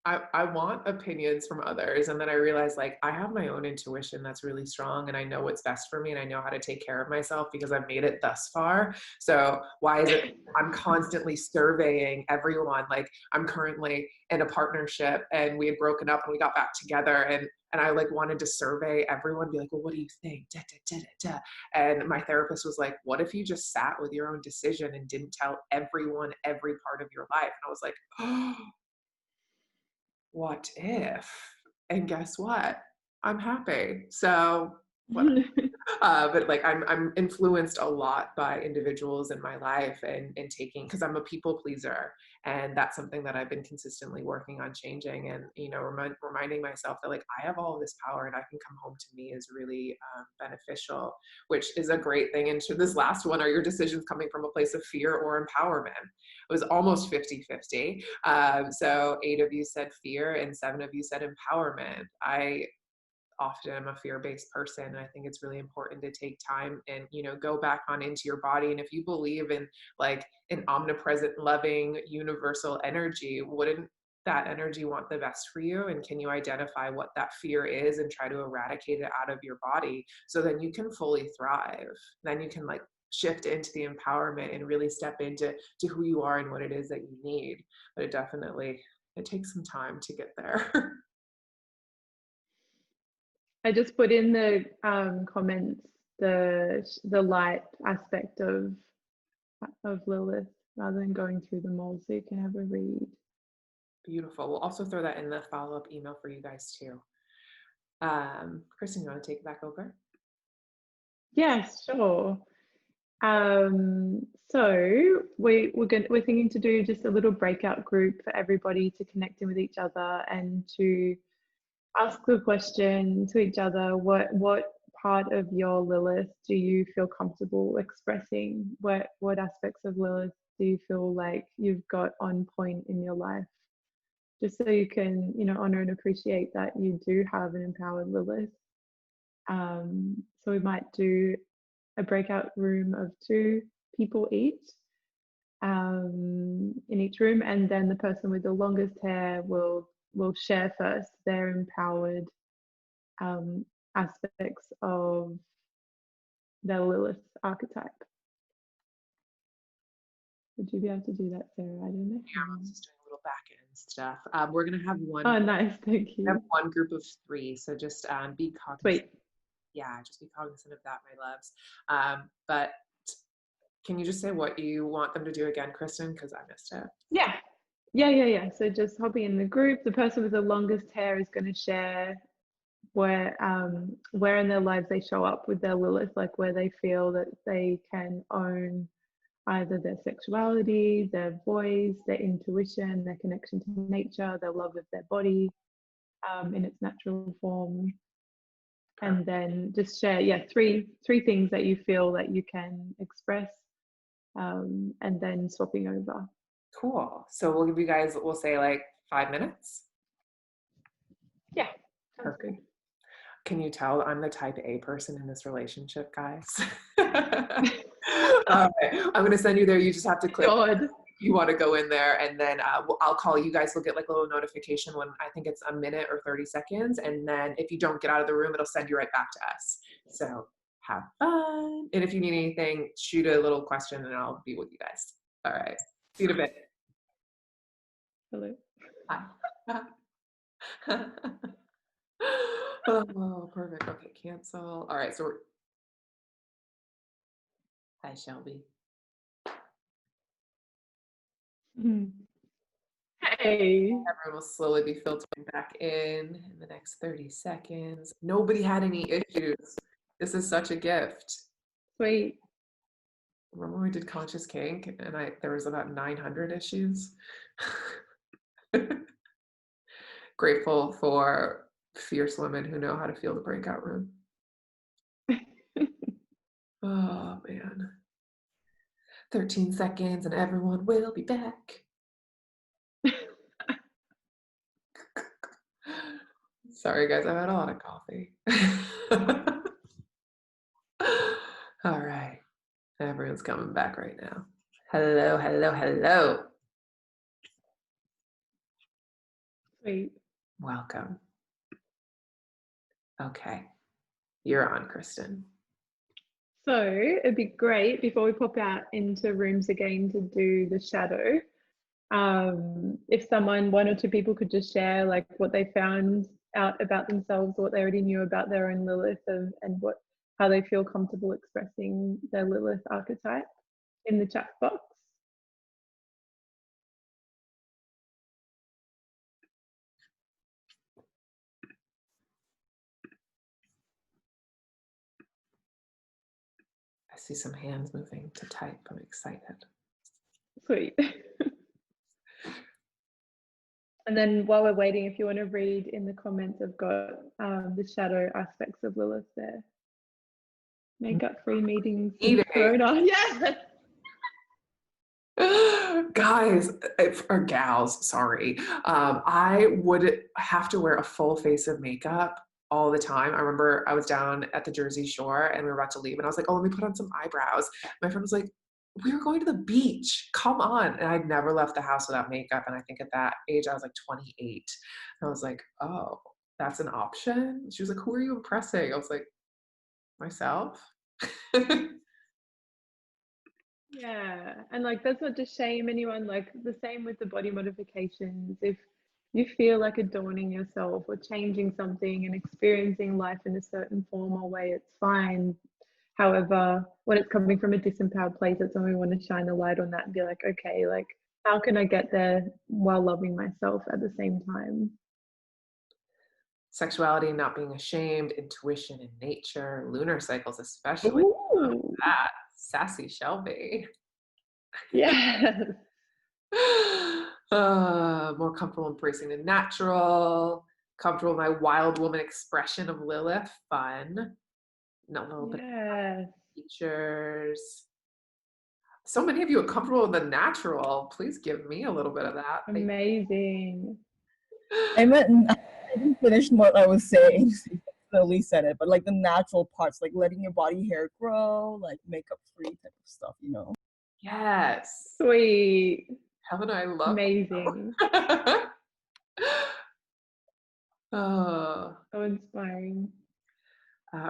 I want opinions from others. And then I realized like I have my own intuition that's really strong, and I know what's best for me, and I know how to take care of myself because I've made it thus far. So why is it I'm constantly surveying everyone? Like I'm currently in a partnership and we had broken up and we got back together, and I like wanted to survey everyone, be like, well, what do you think? Da, da, da, da, da. And my therapist was like, what if you just sat with your own decision and didn't tell everyone every part of your life? And I was like, oh, what if? And guess what? I'm happy. So, but like I'm influenced a lot by individuals in my life, and taking, because I'm a people pleaser, and that's something that I've been consistently working on changing, and you know, reminding myself that like I have all of this power and I can come home to me is really beneficial, which is a great thing. And to this last one, are your decisions coming from a place of fear or empowerment? It was almost 50-50. So 8 of you said fear and 7 of you said empowerment. often am a fear-based person, and I think it's really important to take time and, you know, go back on into your body. And if you believe in like an omnipresent, loving, universal energy, wouldn't that energy want the best for you? And can you identify what that fear is and try to eradicate it out of your body, so then you can fully thrive? Then you can like shift into the empowerment and really step into who you are and what it is that you need. But it takes some time to get there. I just put in the comments the light aspect of Lilith, rather than going through them all, so you can have a read. Beautiful. We'll also throw that in the follow-up email for you guys too. Kristin, you want to take it back over? Yes, sure. So we're thinking to do just a little breakout group for everybody to connect in with each other and to ask the question to each other: what part of your Lilith do you feel comfortable expressing? What aspects of Lilith do you feel like you've got on point in your life? Just so you can, you know, honor and appreciate that you do have an empowered Lilith. So we might do a breakout room of 2 people each in each room, and then the person with the longest hair will share first their empowered aspects of their Lilith archetype. Would you be able to do that, Sarah? I don't know. Yeah, I was just doing a little back end stuff. We're gonna have one. Oh, nice, thank you. We have one group of 3, so just be cognizant. Sweet. Yeah, just be cognizant of that, my loves. But can you just say what you want them to do again, Kristin? Because I missed it. Yeah. So just hopping in the group, the person with the longest hair is going to share where in their lives they show up with their Lilith, like where they feel that they can own either their sexuality, their voice, their intuition, their connection to nature, their love of their body in its natural form. And then just share, 3 things that you feel that you can express, and then swapping over. Cool. So we'll give you guys, we'll say like 5 minutes. Yeah, sounds good. Can you tell I'm the type A person in this relationship, guys? All right. I'm going to send you there. You just have to click. God. You want to go in there, and then I'll call you guys. We'll get like a little notification when I think it's a minute or 30 seconds. And then if you don't get out of the room, it'll send you right back to us. So have fun. And if you need anything, shoot a little question and I'll be with you guys. All right. See you in a bit. Hello. Hi. Oh, perfect. Okay, cancel. All right, so hi, Shelby. Hey. Everyone will slowly be filtering back in the next 30 seconds. Nobody had any issues. This is such a gift. Sweet. Remember when we did Conscious Kink and there was about 900 issues? Grateful for fierce women who know how to feel the breakout room. Oh, man. 13 seconds and everyone will be back. Sorry, guys, I've had a lot of coffee. All right. Everyone's coming back right now. Hello, hello, hello. Sweet. Welcome. Okay. You're on, Kristin. So it'd be great before we pop out into rooms again to do the shadow. If one or two people could just share like what they found out about themselves, what they already knew about their own Lilith, and how they feel comfortable expressing their Lilith archetype in the chat box. I see some hands moving to type. I'm excited. Sweet. And then while we're waiting, if you want to read in the comments, I've got the shadow aspects of Lilith there. Makeup free meetings in Corona. Yeah. Guys, or gals, sorry. I would have to wear a full face of makeup all the time. I remember I was down at the Jersey Shore and we were about to leave and I was like, oh, let me put on some eyebrows. My friend was like, we were going to the beach. Come on. And I'd never left the house without makeup. And I think at that age, I was like 28. And I was like, oh, that's an option. She was like, who are you impressing? I was like, myself. Yeah, and like that's not to shame anyone, like the same with the body modifications. If you feel like adorning yourself or changing something and experiencing life in a certain form or way, it's fine. However, when it's coming from a disempowered place, that's when we want to shine a light on that and be like, okay, like how can I get there while loving myself at the same time? Sexuality, not being ashamed, intuition in nature, lunar cycles, especially. Ooh, That sassy Shelby. yes. More comfortable embracing the natural, comfortable with my wild woman expression of Lilith, fun. Not a little bit of features. So many of you are comfortable with the natural. Please give me a little bit of that. Amazing. I didn't finish what I was saying. Slowly said it, but like the natural parts, like letting your body hair grow, like makeup free type of stuff, you know. Yes. Sweet. Helen, I love amazing. Oh. So inspiring.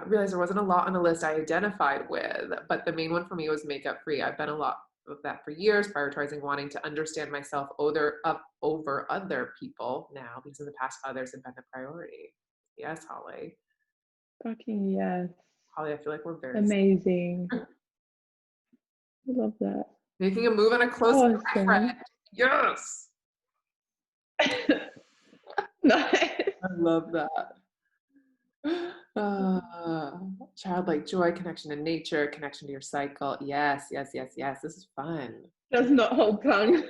Realized there wasn't a lot on the list I identified with, but the main one for me was makeup free. I've done a lot of that for years, prioritizing wanting to understand myself over other people now, because in the past others have been the priority. Yes, Holly. Fucking yes. Holly, I feel like we're very amazing. I love that. Making a move on a close friend. Yes. Nice. I love that. Childlike joy, connection to nature, connection to your cycle. Yes, yes, yes, yes. This is fun. Does not hold tongue.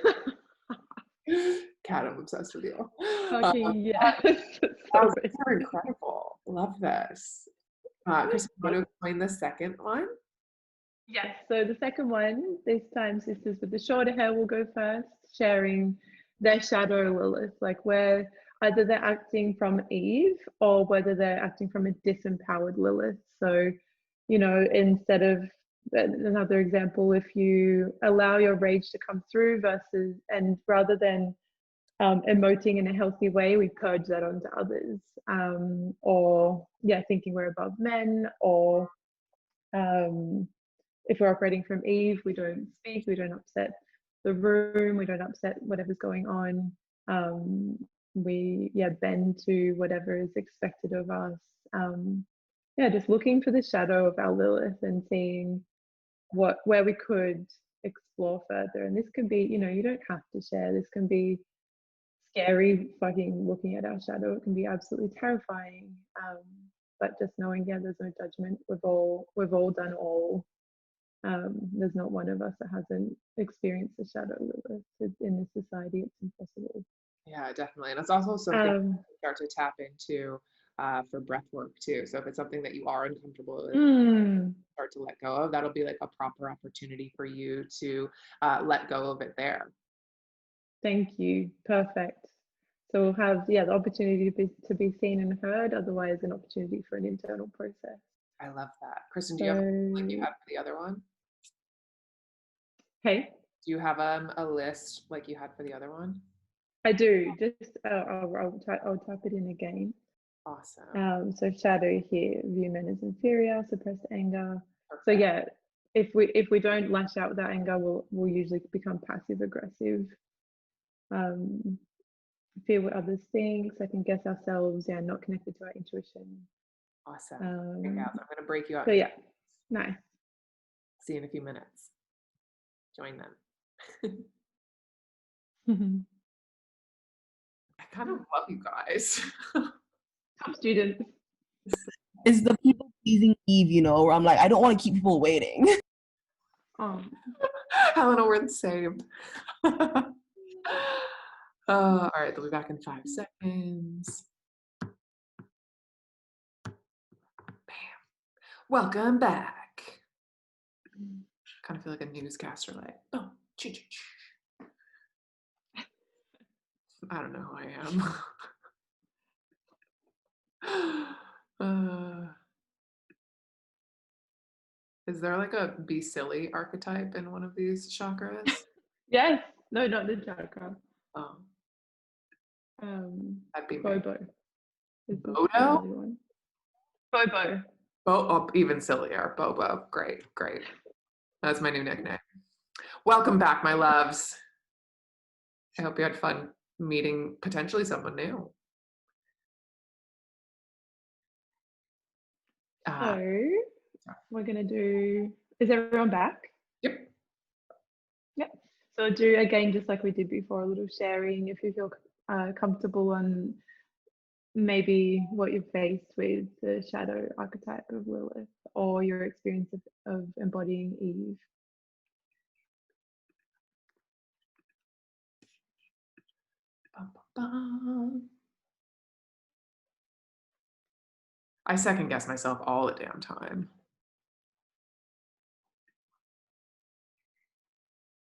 Kat, I'm obsessed with you. Yes. You're incredible. Love this. Kristin, you want to explain the second one? Yes. So the second one, this time sisters with the shorter hair will go first, sharing their shadow Lilith, like where either they're acting from Eve or whether they're acting from a disempowered Lilith. So, you know, instead of another example, if you allow your rage to come through versus, and rather than emoting in a healthy way, we purge that onto others, or thinking we're above men, or if we're operating from Eve, we don't speak, we don't upset the room, we don't upset whatever's going on. We bend to whatever is expected of us. Just looking for the shadow of our Lilith and seeing where we could explore further. And this can be, you know, you don't have to share. This can be scary, fucking looking at our shadow. It can be absolutely terrifying. But just knowing, there's no judgment. We've all done all. There's not one of us that hasn't experienced the shadow Lilith. In this society, it's impossible. Yeah, definitely. And it's also something to start to tap into for breath work too. So if it's something that you are uncomfortable with, start to let go of, that'll be like a proper opportunity for you to let go of it there. Thank you. Perfect. So we'll have the opportunity to be seen and heard, otherwise an opportunity for an internal process. I love that. Kristin, do you have like you had for the other one? Hey? Do you have a list like you had for the other one? I do. Just I'll type it in again. Awesome. So shadow here, view men as inferior, suppress anger. Perfect. So if we don't lash out with our anger, we'll usually become passive aggressive. Fear what others think, second guess ourselves, not connected to our intuition. Awesome. I'm gonna break you out. So nice. See you in a few minutes. Join them. I kind of love you guys. Top students. It's the people pleasing Eve, you know, where I'm like, I don't want to keep people waiting. Helena, we're the same. All right, they'll be back in 5 seconds. Bam. Welcome back. Kind of feel like a newscaster, like, oh, I don't know who I am. Is there like a be silly archetype in one of these chakras? Yes. No, not the chakra. Oh, that'd be me. Bobo. Is the Bodo? silly one. Bobo. Oh, even sillier. Bobo. Great. That's my new nickname. Welcome back, my loves. I hope you had fun meeting potentially someone new. So we're going to do, is everyone back? Yep. Yep. So we'll do again, just like we did before, a little sharing if you feel comfortable on maybe what you've faced with the shadow archetype of Lilith or your experience of embodying Eve. I second guess myself all the damn time.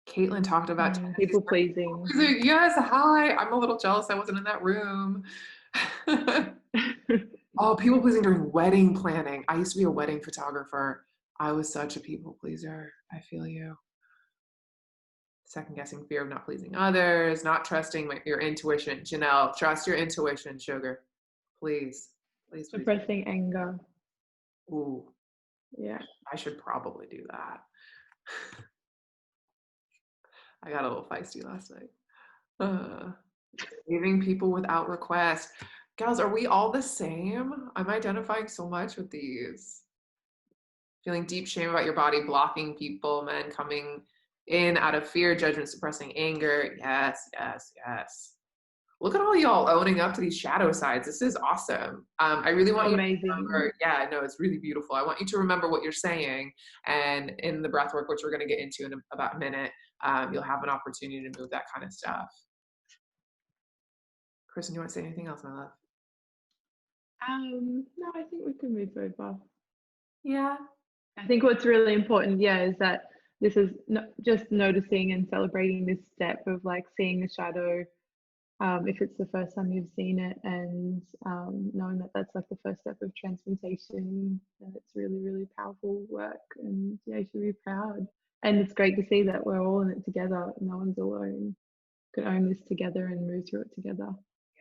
Caitlin talked about people pleasing. Yes, hi. I'm a little jealous I wasn't in that room. Oh, people pleasing during wedding planning. I used to be a wedding photographer. I was such a people pleaser. I feel you. Second guessing fear of not pleasing others, not trusting your intuition. Janelle, trust your intuition, sugar. Please. Suppressing anger. Ooh. Yeah. I should probably do that. I got a little feisty last night. Leaving people without request. Gals, are we all the same? I'm identifying so much with these. Feeling deep shame about your body, blocking people, men coming in out of fear, judgment, suppressing anger. Yes. Look at all y'all owning up to these shadow sides. This is awesome. I really want you to remember, yeah, no, it's really beautiful. I want you to remember what you're saying. And in the breath work, which we're going to get into in about a minute, you'll have an opportunity to move that kind of stuff. Kristin, you want to say anything else, my love? No, I think we can move over. Yeah. I think what's really important, is that this is just noticing and celebrating this step of like seeing a shadow, if it's the first time you've seen it, and knowing that that's like the first step of transmutation. And it's really, really powerful work, and you should be proud. And it's great to see that we're all in it together. No one's alone. We can own this together and move through it together.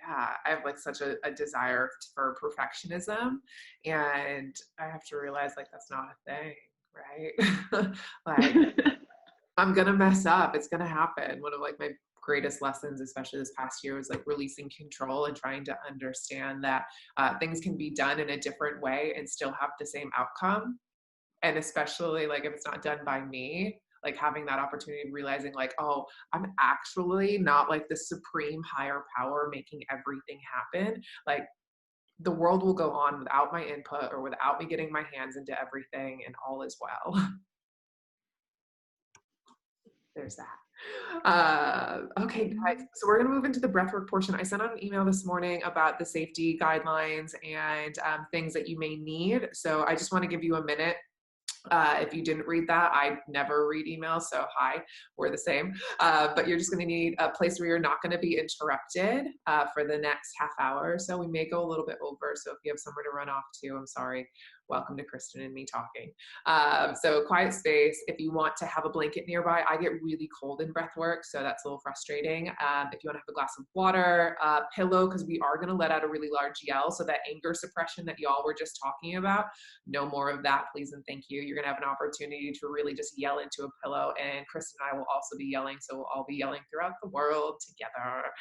Yeah, I have like such a desire for perfectionism, and I have to realize like that's not a thing, right? Like I'm gonna mess up. It's gonna happen. One of like my greatest lessons, especially this past year, was like releasing control and trying to understand that things can be done in a different way and still have the same outcome. And especially like if it's not done by me, like having that opportunity, realizing like, oh, I'm actually not like the supreme higher power making everything happen. Like the world will go on without my input or without me getting my hands into everything, and all is well. There's that. Okay, guys, so we're going to move into the breathwork portion. I sent out an email this morning about the safety guidelines and things that you may need. So I just want to give you a minute. If you didn't read that, I never read emails, so hi, we're the same. But you're just going to need a place where you're not going to be interrupted for the next half hour. So we may go a little bit over. So if you have somewhere to run off to, I'm sorry. Welcome to Kristin and me talking. So quiet space. If you want to have a blanket nearby, I get really cold in breath work, so that's a little frustrating. If you want to have a glass of water, pillow, because we are going to let out a really large yell. So that anger suppression that y'all were just talking about, no more of that, please and thank you. You're going to have an opportunity to really just yell into a pillow, and Kristin and I will also be yelling, so we'll all be yelling throughout the world together.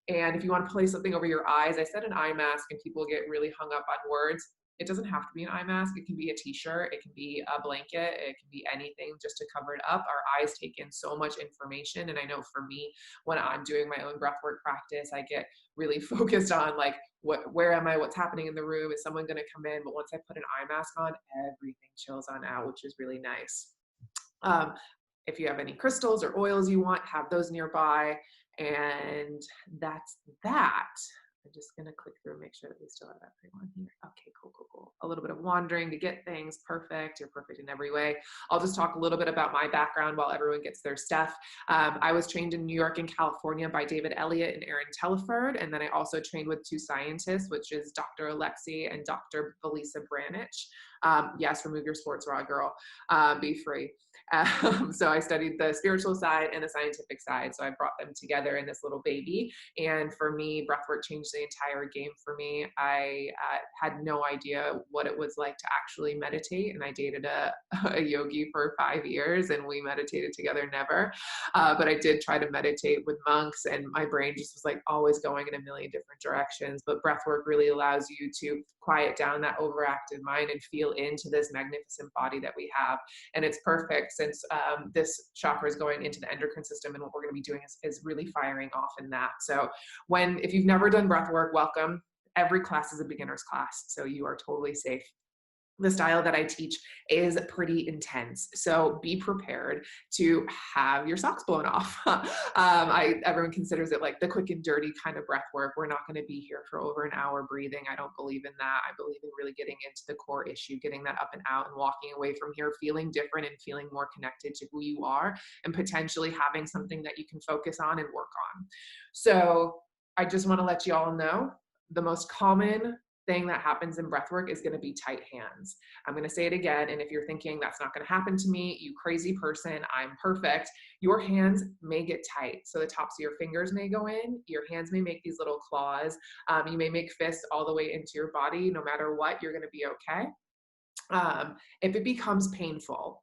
And if you want to place something over your eyes, I said an eye mask, and people get really hung up on words. It doesn't have to be an eye mask. It can be a t-shirt. It can be a blanket. It can be anything just to cover it up. Our eyes take in so much information. And I know for me, when I'm doing my own breathwork practice, I get really focused on like, where am I? What's happening in the room? Is someone going to come in? But once I put an eye mask on, everything chills on out, which is really nice. If you have any crystals or oils you want, have those nearby. And that's that. I'm just going to click through and make sure that we still have everyone here. Okay, cool, cool, cool. A little bit of wandering to get things perfect. You're perfect in every way. I'll just talk a little bit about my background while everyone gets their stuff. I was trained in New York and California by David Elliott and Aaron Telford. And then I also trained with two scientists, which is Dr. Alexi and Dr. Felisa Branich. Yes, remove your sports bra, girl. Be free. So I studied the spiritual side and the scientific side. So I brought them together in this little baby. And for me, breathwork changed the entire game for me. I had no idea what it was like to actually meditate. And I dated a yogi for 5 years and we meditated together, never. But I did try to meditate with monks and my brain just was like always going in a million different directions. But breathwork really allows you to quiet down that overactive mind and feel into this magnificent body that we have. And it's perfect since this chakra is going into the endocrine system, and what we're going to be doing is really firing off in that. So if you've never done breath work, welcome. Every class is a beginner's class, so you are totally safe. The style that I teach is pretty intense, so be prepared to have your socks blown off. Everyone considers it like the quick and dirty kind of breath work. We're not going to be here for over an hour breathing. I don't believe in that. I believe in really getting into the core issue, getting that up and out and walking away from here feeling different and feeling more connected to who you are and potentially having something that you can focus on and work on. So I just want to let you all know the most common thing that happens in breathwork is going to be tight hands. I'm going to say it again. And if you're thinking that's not going to happen to me, you crazy person, I'm perfect. Your hands may get tight. So the tops of your fingers may go in, your hands may make these little claws. You may make fists all the way into your body. No matter what, you're going to be okay. If it becomes painful,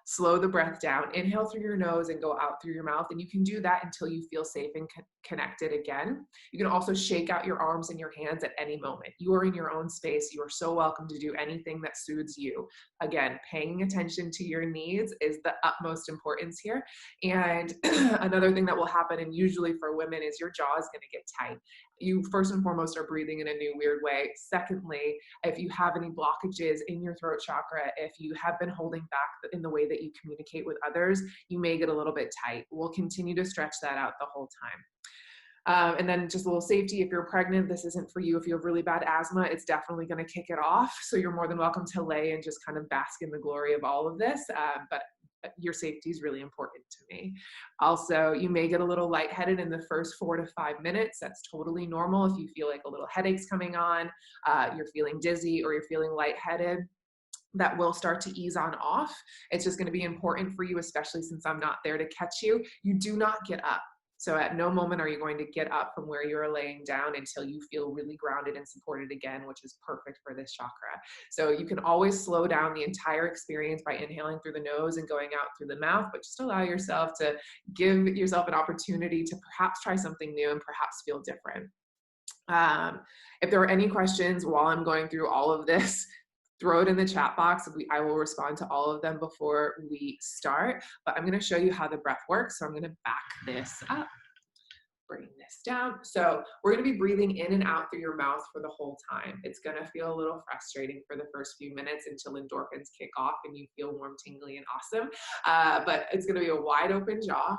slow the breath down, inhale through your nose and go out through your mouth. And you can do that until you feel safe and connected again. You can also shake out your arms and your hands at any moment. You are in your own space. You are so welcome to do anything that soothes you. Again, paying attention to your needs is the utmost importance here. And another thing that will happen, and usually for women, is your jaw is going to get tight. You first and foremost are breathing in a new weird way. Secondly, if you have any blockages in your throat chakra, if you have been holding back in the way that you communicate with others, you may get a little bit tight. We'll continue to stretch that out the whole time. And then just a little safety, if you're pregnant, this isn't for you. If you have really bad asthma, it's definitely going to kick it off. So you're more than welcome to lay and just kind of bask in the glory of all of this. But your safety is really important to me. Also, you may get a little lightheaded in the first 4 to 5 minutes. That's totally normal. If you feel like a little headache's coming on, you're feeling dizzy or you're feeling lightheaded, that will start to ease on off. It's just going to be important for you, especially since I'm not there to catch you. You do not get up. So at no moment are you going to get up from where you're laying down until you feel really grounded and supported again, which is perfect for this chakra. So you can always slow down the entire experience by inhaling through the nose and going out through the mouth, but just allow yourself to give yourself an opportunity to perhaps try something new and perhaps feel different. If there are any questions while I'm going through all of this, throw it in the chat box. I will respond to all of them before we start, but I'm going to show you how the breath works. So I'm going to back this up, bring this down. So we're going to be breathing in and out through your mouth for the whole time. It's going to feel a little frustrating for the first few minutes until endorphins kick off and you feel warm, tingly, and awesome. But it's going to be a wide open jaw.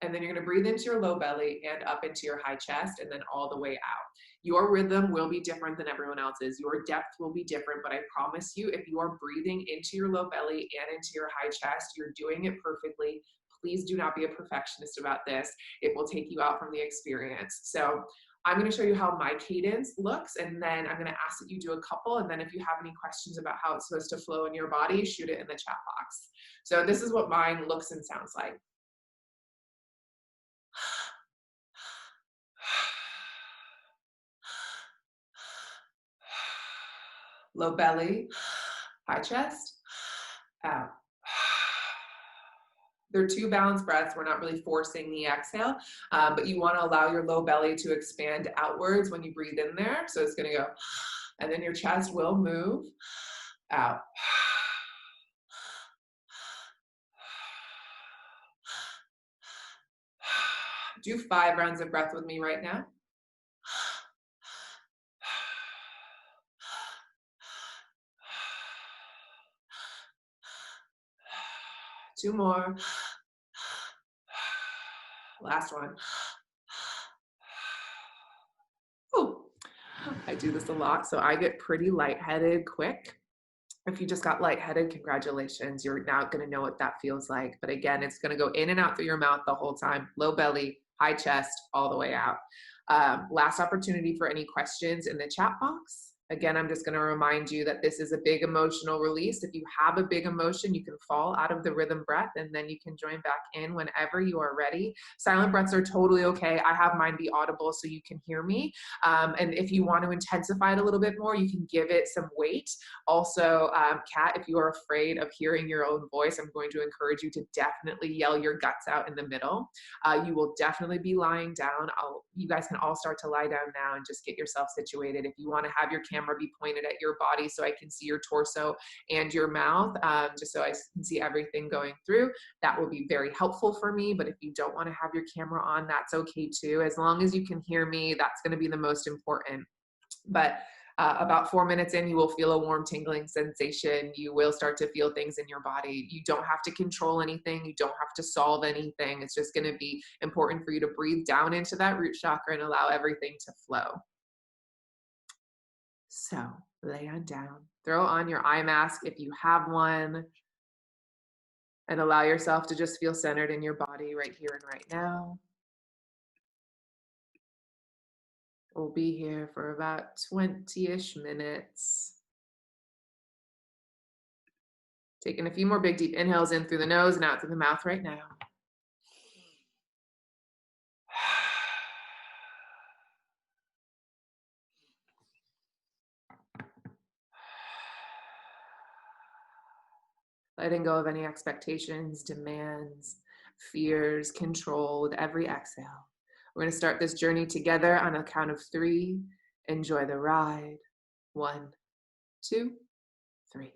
And then you're going to breathe into your low belly and up into your high chest and then all the way out. Your rhythm will be different than everyone else's. Your depth will be different, but I promise you, if you are breathing into your low belly and into your high chest, you're doing it perfectly. Please do not be a perfectionist about this. It will take you out from the experience. So I'm going to show you how my cadence looks, and then I'm going to ask that you do a couple, and then if you have any questions about how it's supposed to flow in your body, shoot it in the chat box. So this is what mine looks and sounds like. Low belly, high chest, out. They're 2 balanced breaths. We're not really forcing the exhale, but you want to allow your low belly to expand outwards when you breathe in there. So it's going to go, and then your chest will move out. Do 5 rounds of breath with me right now. Two more. Last one. I do this a lot, so I get pretty lightheaded quick. If you just got lightheaded, congratulations. You're now going to know what that feels like. But again, it's going to go in and out through your mouth the whole time. Low belly, high chest, all the way out. Last opportunity for any questions in the chat box. Again, I'm just going to remind you that this is a big emotional release. If you have a big emotion, you can fall out of the rhythm breath and then you can join back in whenever you are ready. Silent breaths are totally okay. I have mine be audible so you can hear me. And if you want to intensify it a little bit more, you can give it some weight. Also, Kat, if you are afraid of hearing your own voice, I'm going to encourage you to definitely yell your guts out in the middle. You will definitely be lying down. You guys can all start to lie down now and just get yourself situated. If you want to have your camera be pointed at your body so I can see your torso and your mouth, just so I can see everything going through, that will be very helpful for me. But if you don't want to have your camera on, that's okay too. As long as you can hear me, that's going to be the most important. But about 4 minutes in, you will feel a warm tingling sensation. You will start to feel things in your body. You don't have to control anything. You don't have to solve anything. It's just going to be important for you to breathe down into that root chakra and allow everything to flow. So lay on down, throw on your eye mask if you have one, and allow yourself to just feel centered in your body right here and right now. We'll be here for about 20-ish minutes. Taking a few more big deep inhales in through the nose and out through the mouth right now. Letting go of any expectations, demands, fears, control with every exhale. We're going to start this journey together on a count of 3. Enjoy the ride. 1, 2, 3.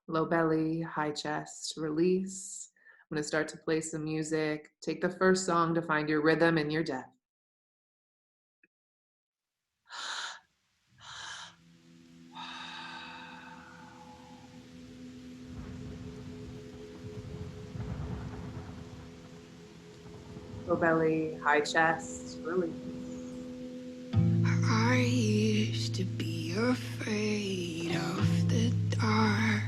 Low belly, high chest, release. I'm going to start to play some music. Take the first song to find your rhythm and your depth. Low belly, high chest, release. I used to be afraid of the dark.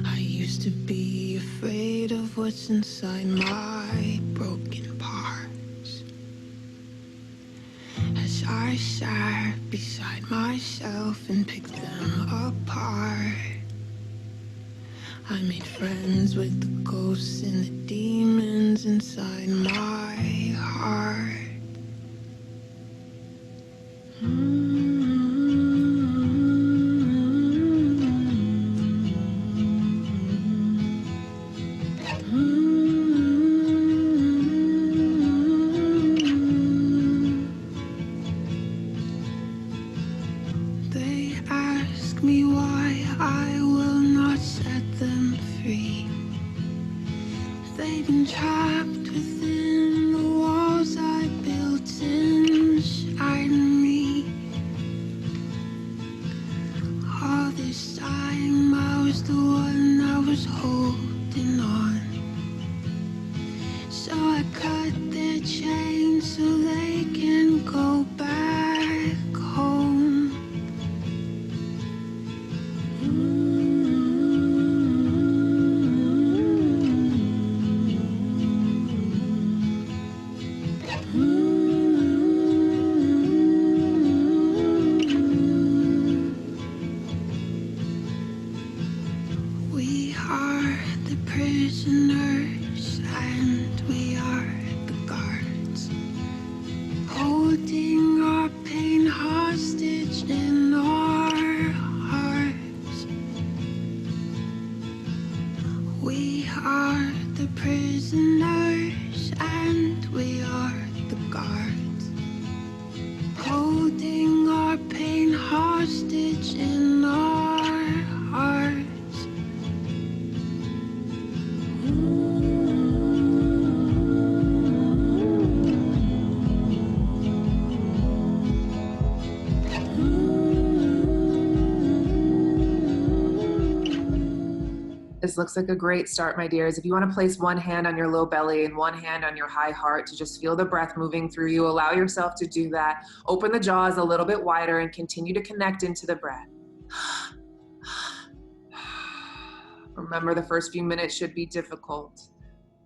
I used to be afraid of what's inside my broken parts. As I sat beside myself and picked them apart, I made friends with the ghosts and the demons inside my heart. They ask me why I will not set them free. They've been trapped within the walls I built inside me. This looks like a great start, my dears. If you want to place one hand on your low belly and one hand on your high heart to just feel the breath moving through you, allow yourself to do that. Open the jaws a little bit wider and continue to connect into the breath. Remember, the first few minutes should be difficult.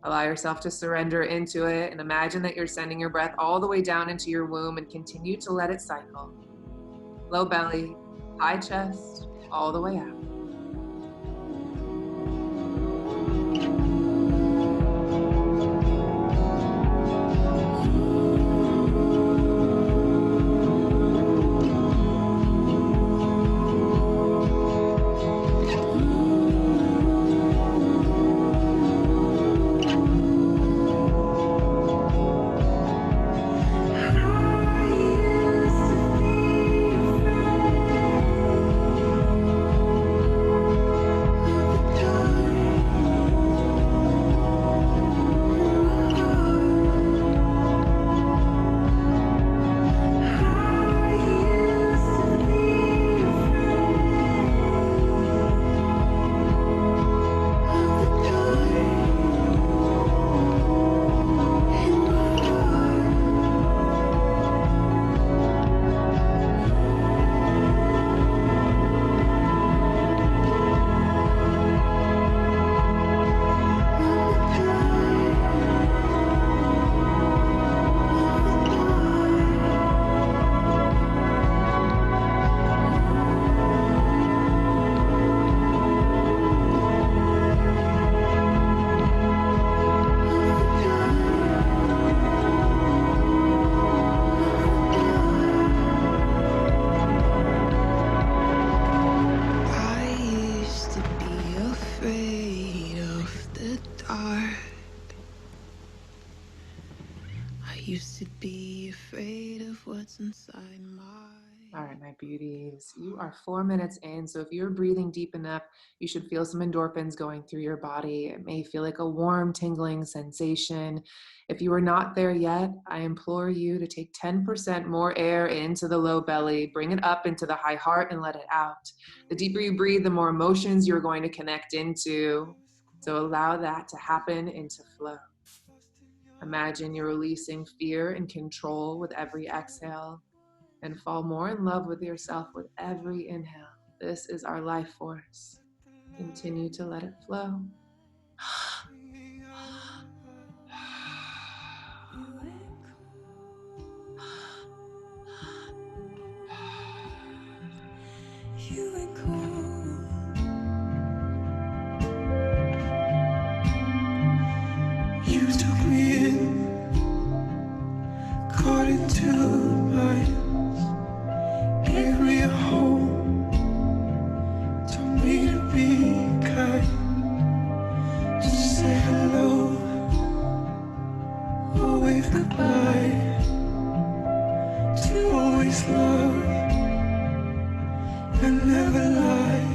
Allow yourself to surrender into it and imagine that you're sending your breath all the way down into your womb and continue to let it cycle. Low belly, high chest, all the way out. All right, my beauties, you are 4 minutes in, so if you're breathing deep enough, you should feel some endorphins going through your body. It may feel like a warm, tingling sensation. If you are not there yet, I implore you to take 10% more air into the low belly, bring it up into the high heart, and let it out. The deeper you breathe, the more emotions you're going to connect into, so allow that to happen into flow. Imagine you're releasing fear and control with every exhale, and fall more in love with yourself with every inhale. This is our life force. Continue to let it flow. You ain't cool. You took me in, caught into my. Gave me a home, told me to be kind, just say hello, or wave goodbye, to always love, and never lie.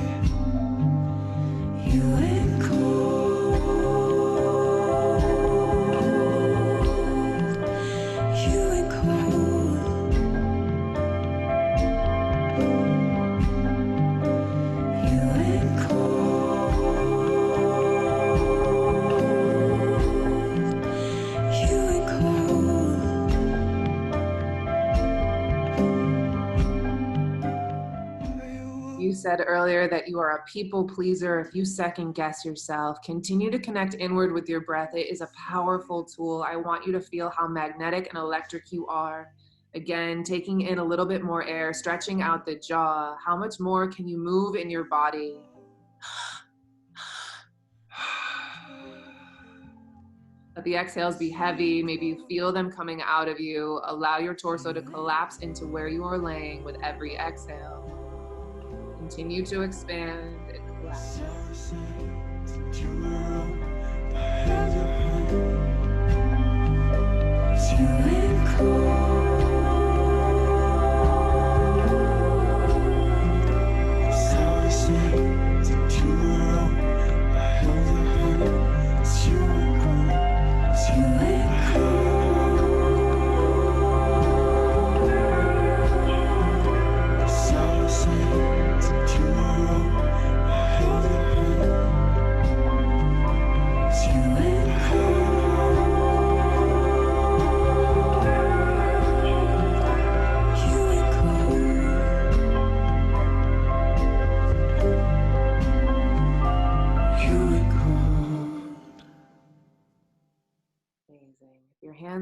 You ain't cold, you ain't cold. You said earlier that you are a people pleaser. If you second guess yourself, continue to connect inward with your breath. It is a powerful tool. I want you to feel how magnetic and electric you are. Again, taking in a little bit more air, stretching out the jaw. How much more can you move in your body? Let the exhales be heavy. Maybe you feel them coming out of you. Allow your torso to collapse into where you are laying with every exhale. Continue to expand and collapse.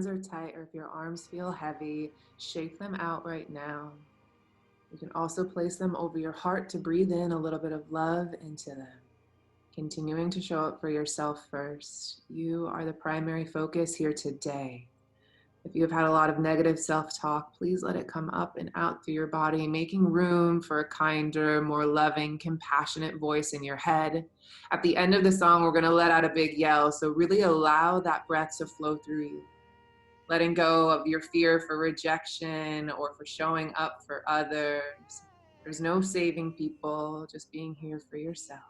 hands are tight or if your arms feel heavy, shake them out right now. You can also place them over your heart to breathe in a little bit of love into them. Continuing to show up for yourself first. You are the primary focus here today. If you have had a lot of negative self-talk, please let it come up and out through your body, making room for a kinder, more loving, compassionate voice in your head. At the end of the song, we're gonna let out a big yell, so really allow that breath to flow through you. Letting go of your fear for rejection or for showing up for others. There's no saving people, just being here for yourself.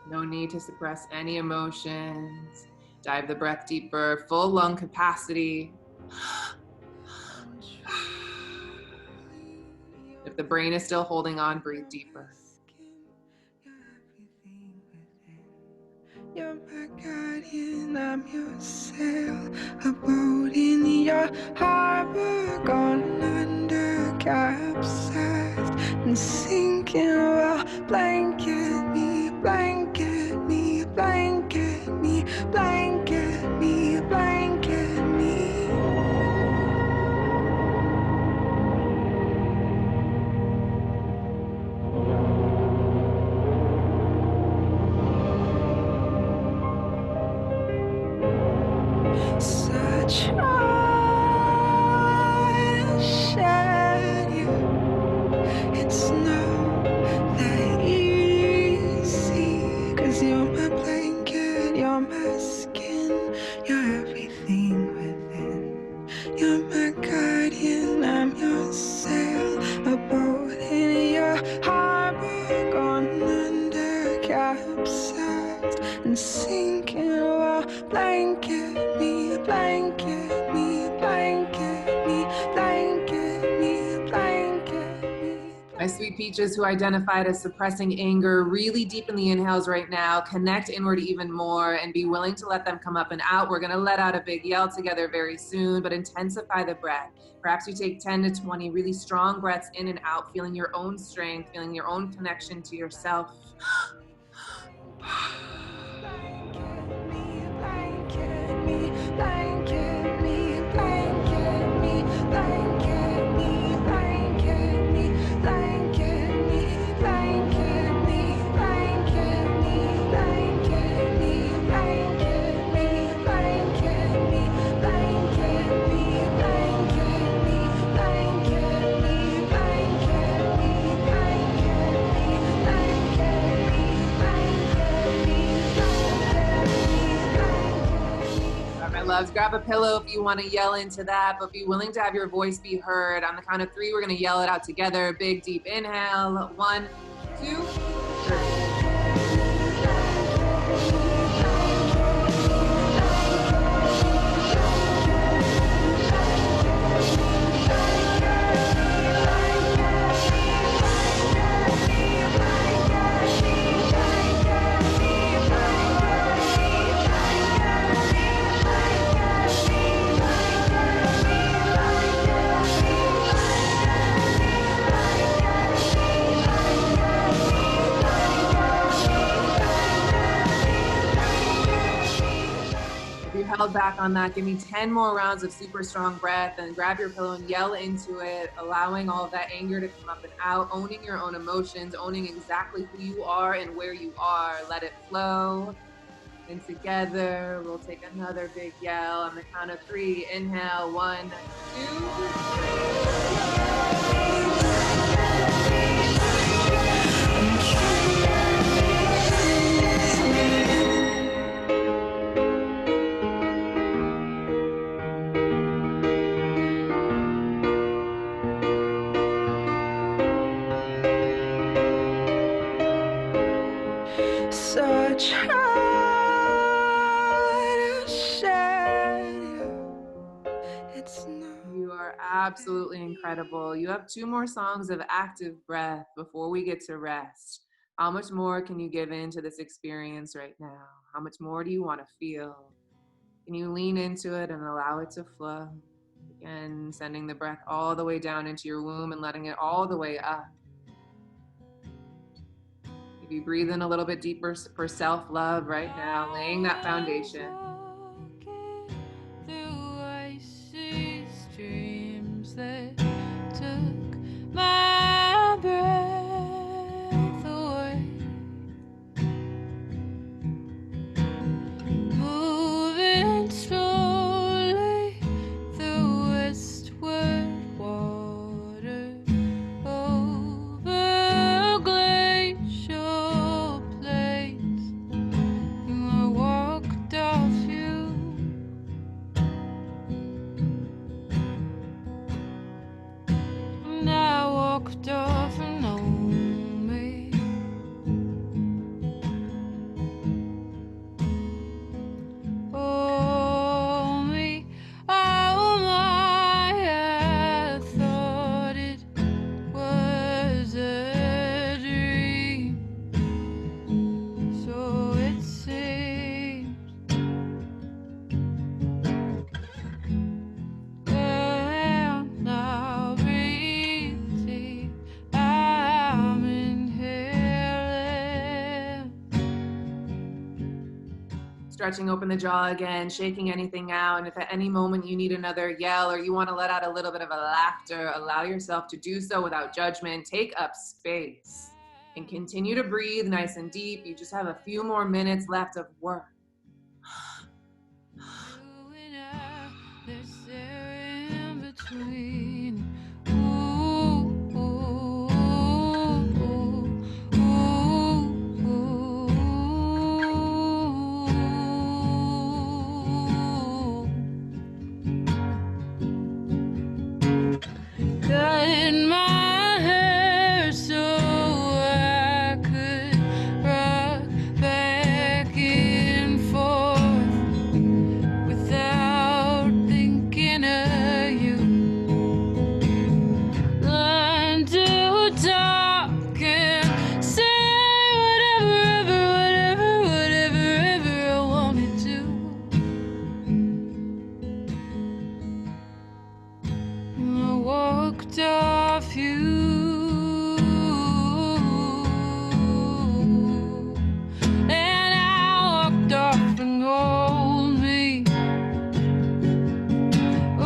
No need to suppress any emotions. Dive the breath deeper, full lung capacity. If the brain is still holding on, breathe deeper. You're my guardian, I'm your sail, a boat in your harbor, gone under, capsized and sinking. Well, blanket me, blanket me, blanket me, blanket me, blanket me. Such a shed you. It's not that easy, 'cause you're my blanket, you're my skin, you're everything within. You're my guardian, I'm your sail, a boat in your harbor, gone under, capsized and sinking. Well, blanket me, blanket me, blanket me, blanket me, blanket me. My sweet peaches who identified as suppressing anger, really deepen the inhales right now, connect inward even more and be willing to let them come up and out. We're gonna let out a big yell together very soon, but intensify the breath. Perhaps you take 10 to 20 really strong breaths in and out, feeling your own strength, feeling your own connection to yourself. Loves, grab a pillow if you want to yell into that, but be willing to have your voice be heard. On the count of 3, we're going to yell it out together. Big, deep inhale. 1, 2, 3. Held back on that, give me 10 more rounds of super strong breath, and grab your pillow and yell into it, allowing all of that anger to come up and out, owning your own emotions, owning exactly who you are and where you are. Let it flow. And together we'll take another big yell on the count of 3. Inhale. 1, 2. Such You are absolutely incredible. You have 2 more songs of active breath before we get to rest. How much more can you give into this experience right now? How much more do you want to feel? Can you lean into it and allow it to flow? Again, sending the breath all the way down into your womb and letting it all the way up. Maybe breathe in a little bit deeper for self-love right now, laying that foundation. walked off and known me. Oh, me, oh my, I thought it was a dream. So it seems. And now breathing, I'm inhaling. Stretching open the jaw again, shaking anything out. And if at any moment you need another yell or you want to let out a little bit of a laughter, allow yourself to do so without judgment. Take up space and continue to breathe nice and deep. You just have a few more minutes left of work. You and I, there's there in between. Ooh, ooh, ooh, ooh, ooh. Cut my hair so I could rock back and forth without thinking of you. Learn to talk and say whatever I wanted to. I walked off you, and I walked off and hold me. Oh,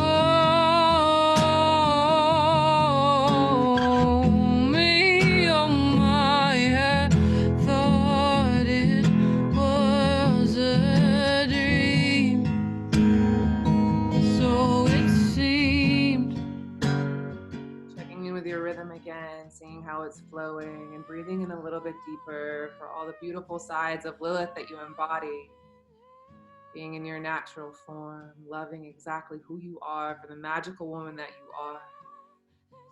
me, oh my, I thought it was a dream. So it seemed. Checking in with your rhythm again, seeing how it's flowing and breathing in a little bit deeper for all the beautiful sides of Lilith that you embody. Being in your natural form, loving exactly who you are for the magical woman that you are.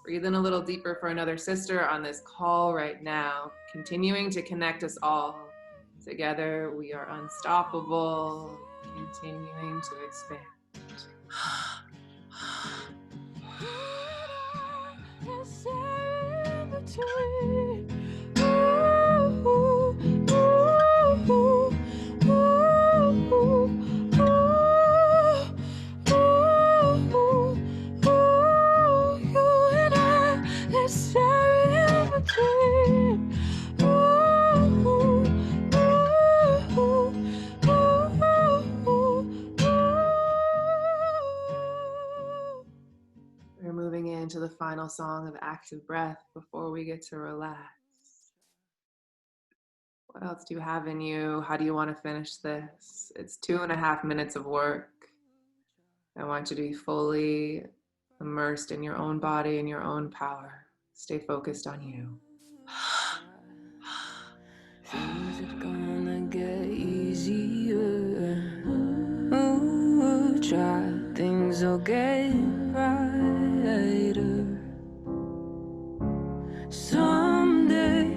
Breathe in a little deeper for another sister on this call right now, continuing to connect us all. Together we are unstoppable, continuing to expand. Yes, in between. Ooh, ooh, ooh, ooh, ooh, ooh, ooh, you and I, yes, in between. Ooh, ooh, ooh, We're moving into the final song of Active Breath before we get to relax. What else do you have in you? How do you want to finish this? It's 2.5 minutes of work. I want you to be fully immersed in your own body and your own power. Stay focused on you. things are gonna get easier. Ooh, try, things will get brighter. Someday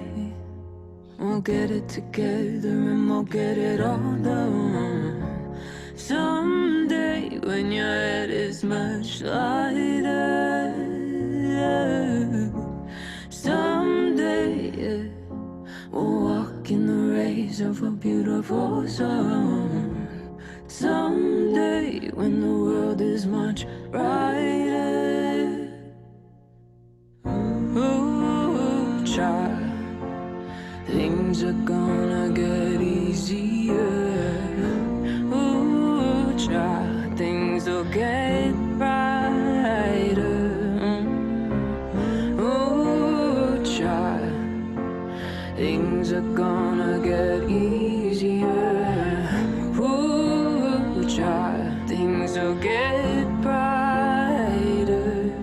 we'll get it together and we'll get it all done. Someday when your head is much lighter. Someday, yeah, we'll walk in the rays of a beautiful sun. Someday when the world is much brighter. Ooh, child, things are gonna get easier. Ooh, child, things will get brighter. Ooh, child, things are gonna get easier. Ooh, child, things will get brighter.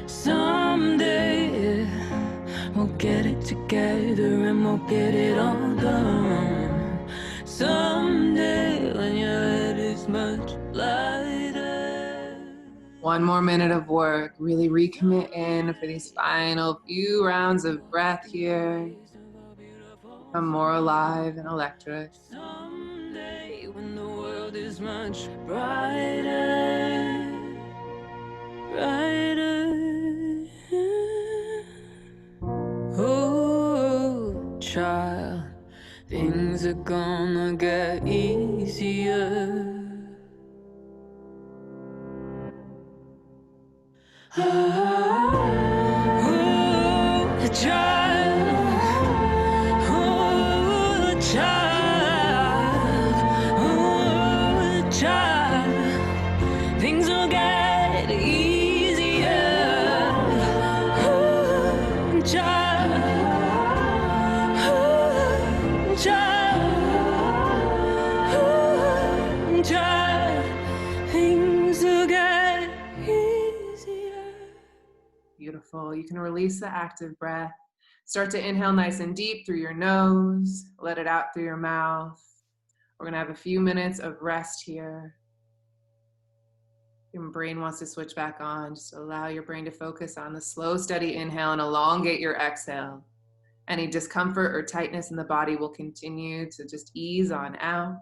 Someday we'll get it together and we'll get it all done. Someday when your head is much lighter. One more minute of work. Really recommit in for these final few rounds of breath here. Become more alive and electric. Someday when the world is much brighter, brighter. Oh, child, things are gonna get easier. Oh, child. Oh, child. Oh, child. Things will get easier. Oh, child. Oh, child. Oh, child. Things will get easier. Beautiful. You can release the active breath. Start to inhale nice and deep through your nose. Let it out through your mouth. We're going to have a few minutes of rest here. Your brain wants to switch back on. Just allow your brain to focus on the slow, steady inhale and elongate your exhale. Any discomfort or tightness in the body will continue to just ease on out.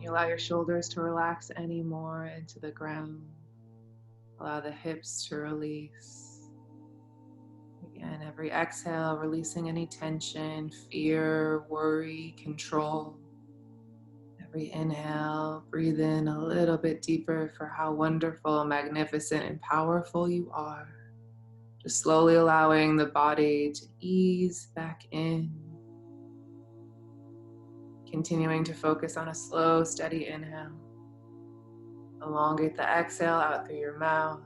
Allow your shoulders to relax any more into the ground. Allow the hips to release. Again, every exhale, releasing any tension, fear, worry, control. Every inhale, breathe in a little bit deeper for how wonderful, magnificent, and powerful you are. Just slowly allowing the body to ease back in. Continuing to focus on a slow, steady inhale. Elongate the exhale out through your mouth.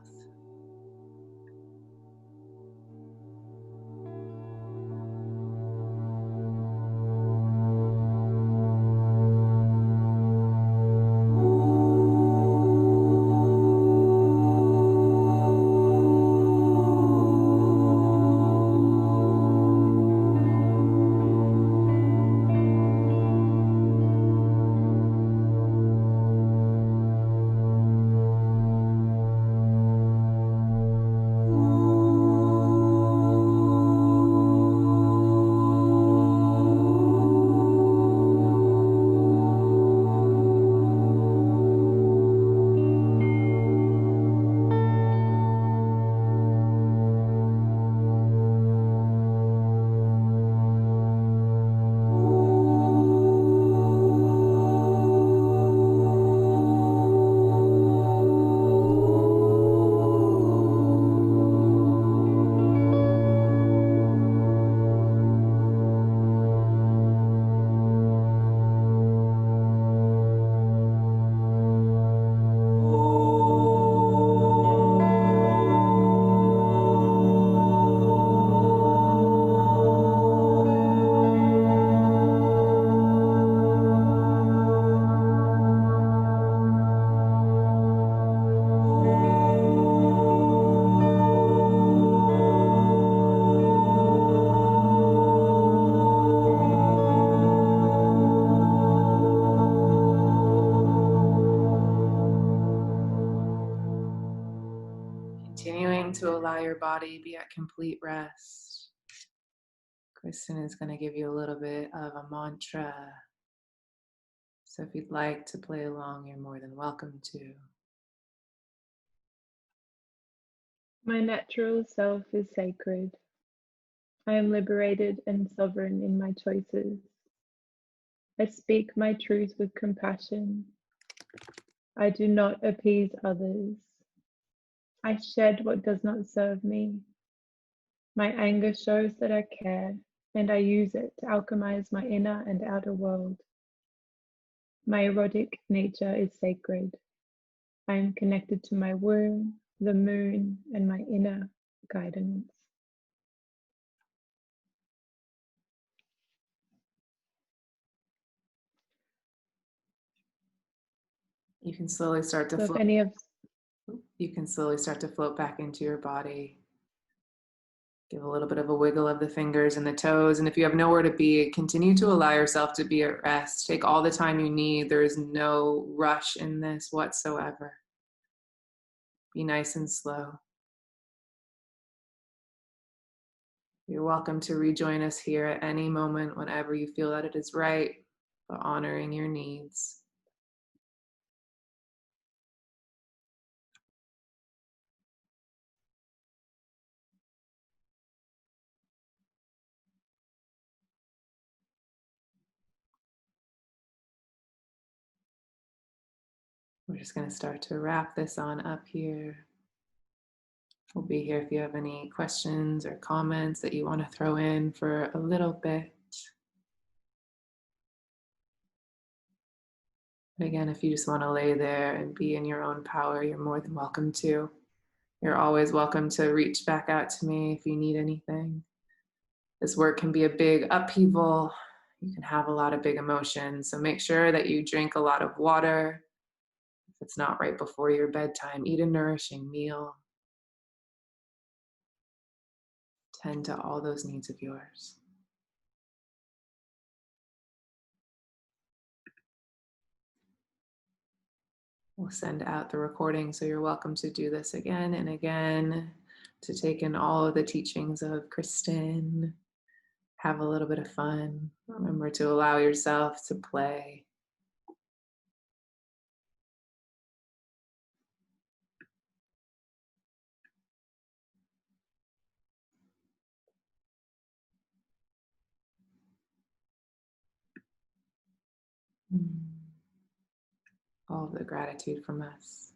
willing to allow your body be at complete rest, Kristin is going to give you a little bit of a mantra. So if you'd like to play along, you're more than welcome to. My natural self is sacred. I am liberated and sovereign in my choices. I speak my truth with compassion. I do not appease others. I shed what does not serve me. My anger shows that I care, and I use it to alchemize my inner and outer world. My erotic nature is sacred. I am connected to my womb, the moon, and my inner guidance. You can slowly start to So if float. any of You can slowly start to float back into your body. Give a little bit of a wiggle of the fingers and the toes. And if you have nowhere to be, continue to allow yourself to be at rest. Take all the time you need. There is no rush in this whatsoever. Be nice and slow. You're welcome to rejoin us here at any moment whenever you feel that it is right, but honoring your needs. We're just going to start to wrap this on up here. We'll be here if you have any questions or comments that you want to throw in for a little bit. And again, if you just want to lay there and be in your own power, you're more than welcome to. You're always welcome to reach back out to me if you need anything. This work can be a big upheaval. You can have a lot of big emotions. So make sure that you drink a lot of water. If it's not right before your bedtime, eat a nourishing meal. Tend to all those needs of yours. We'll send out the recording, so you're welcome to do this again and again, to take in all of the teachings of Kristin. Have a little bit of fun. Remember to allow yourself to play. All of the gratitude from us.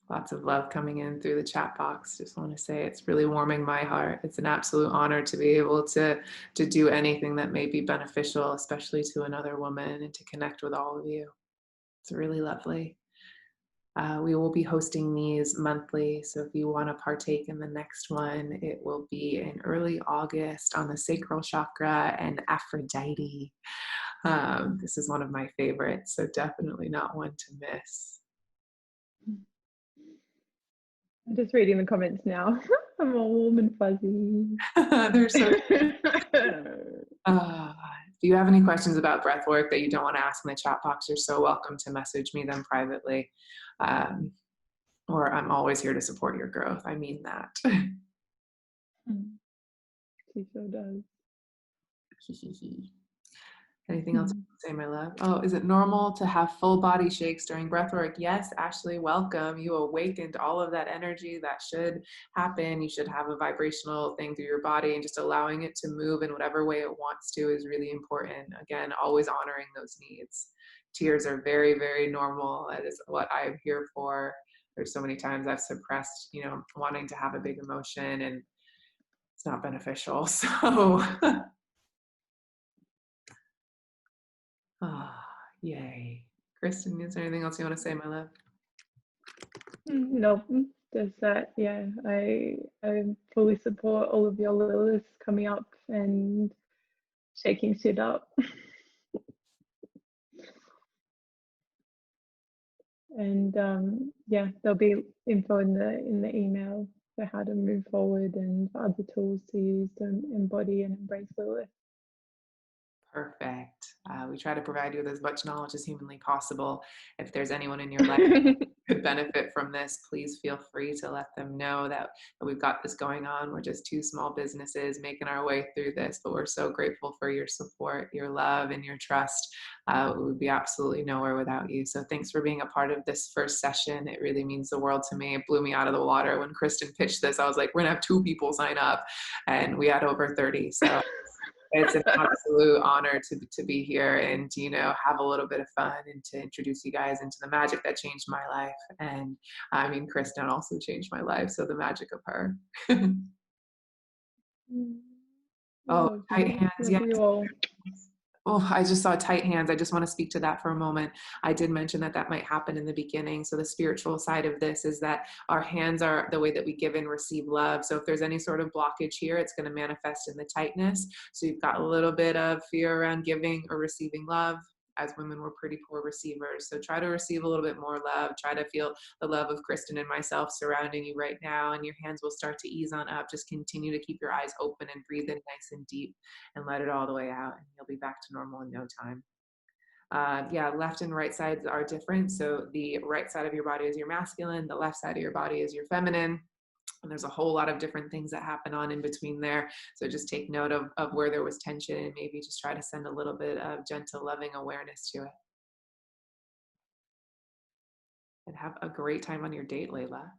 Lots of love coming in through the chat box. Just want to say it's really warming my heart. It's an absolute honor to be able to do anything that may be beneficial, especially to another woman, and to connect with all of you. It's really lovely. We will be hosting these monthly, so if you want to partake in the next one, it will be in early August on the sacral chakra and Aphrodite. This is one of my favorites, so definitely not one to miss. I'm just reading the comments now. I'm all warm and fuzzy. They're so if you have any questions about breath work that you don't want to ask in the chat box, you're so welcome to message me them privately. Or I'm always here to support your growth. I mean that. She sure does. Anything else to say, my love? Oh, is it normal to have full body shakes during breath work? Yes, Ashley, welcome. You awakened all of that energy. That should happen. You should have a vibrational thing through your body, and just allowing it to move in whatever way it wants to is really important. Again, always honoring those needs. Tears are very, very normal. That is what I'm here for. There's so many times I've suppressed, wanting to have a big emotion, and it's not beneficial. So yay. Kristin, is there anything else you want to say, my love? No, just that, yeah, I fully support all of your Liliths coming up and shaking shit up. And yeah, there'll be info in the email for how to move forward and other tools to use to embody and embrace Lilith. Perfect. We try to provide you with as much knowledge as humanly possible. If there's anyone in your life who could benefit from this, please feel free to let them know that we've got this going on. We're just two small businesses making our way through this, but we're so grateful for your support, your love, and your trust. We would be absolutely nowhere without you. So thanks for being a part of this first session. It really means the world to me. It blew me out of the water. When Kristin pitched this, I was like, we're gonna have 2 people sign up, and we had over 30. So it's an absolute honor to be here and to, have a little bit of fun and to introduce you guys into the magic that changed my life. And I mean, Kristin also changed my life, so the magic of her. Oh, tight hands. Yeah. Oh, I just saw tight hands. I just want to speak to that for a moment. I did mention that might happen in the beginning. So the spiritual side of this is that our hands are the way that we give and receive love. So if there's any sort of blockage here, it's going to manifest in the tightness. So you've got a little bit of fear around giving or receiving love. As women, we're pretty poor receivers. So try to receive a little bit more love. Try to feel the love of Kristin and myself surrounding you right now, and your hands will start to ease on up. Just continue to keep your eyes open and breathe in nice and deep and let it all the way out, and you'll be back to normal in no time. Left and right sides are different. So the right side of your body is your masculine, the left side of your body is your feminine. And there's a whole lot of different things that happen on in between there. So just take note of where there was tension and maybe just try to send a little bit of gentle, loving awareness to it. And have a great time on your date, Layla.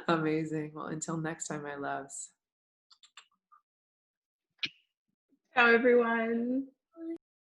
Amazing. Well, until next time, my loves. Ciao, everyone.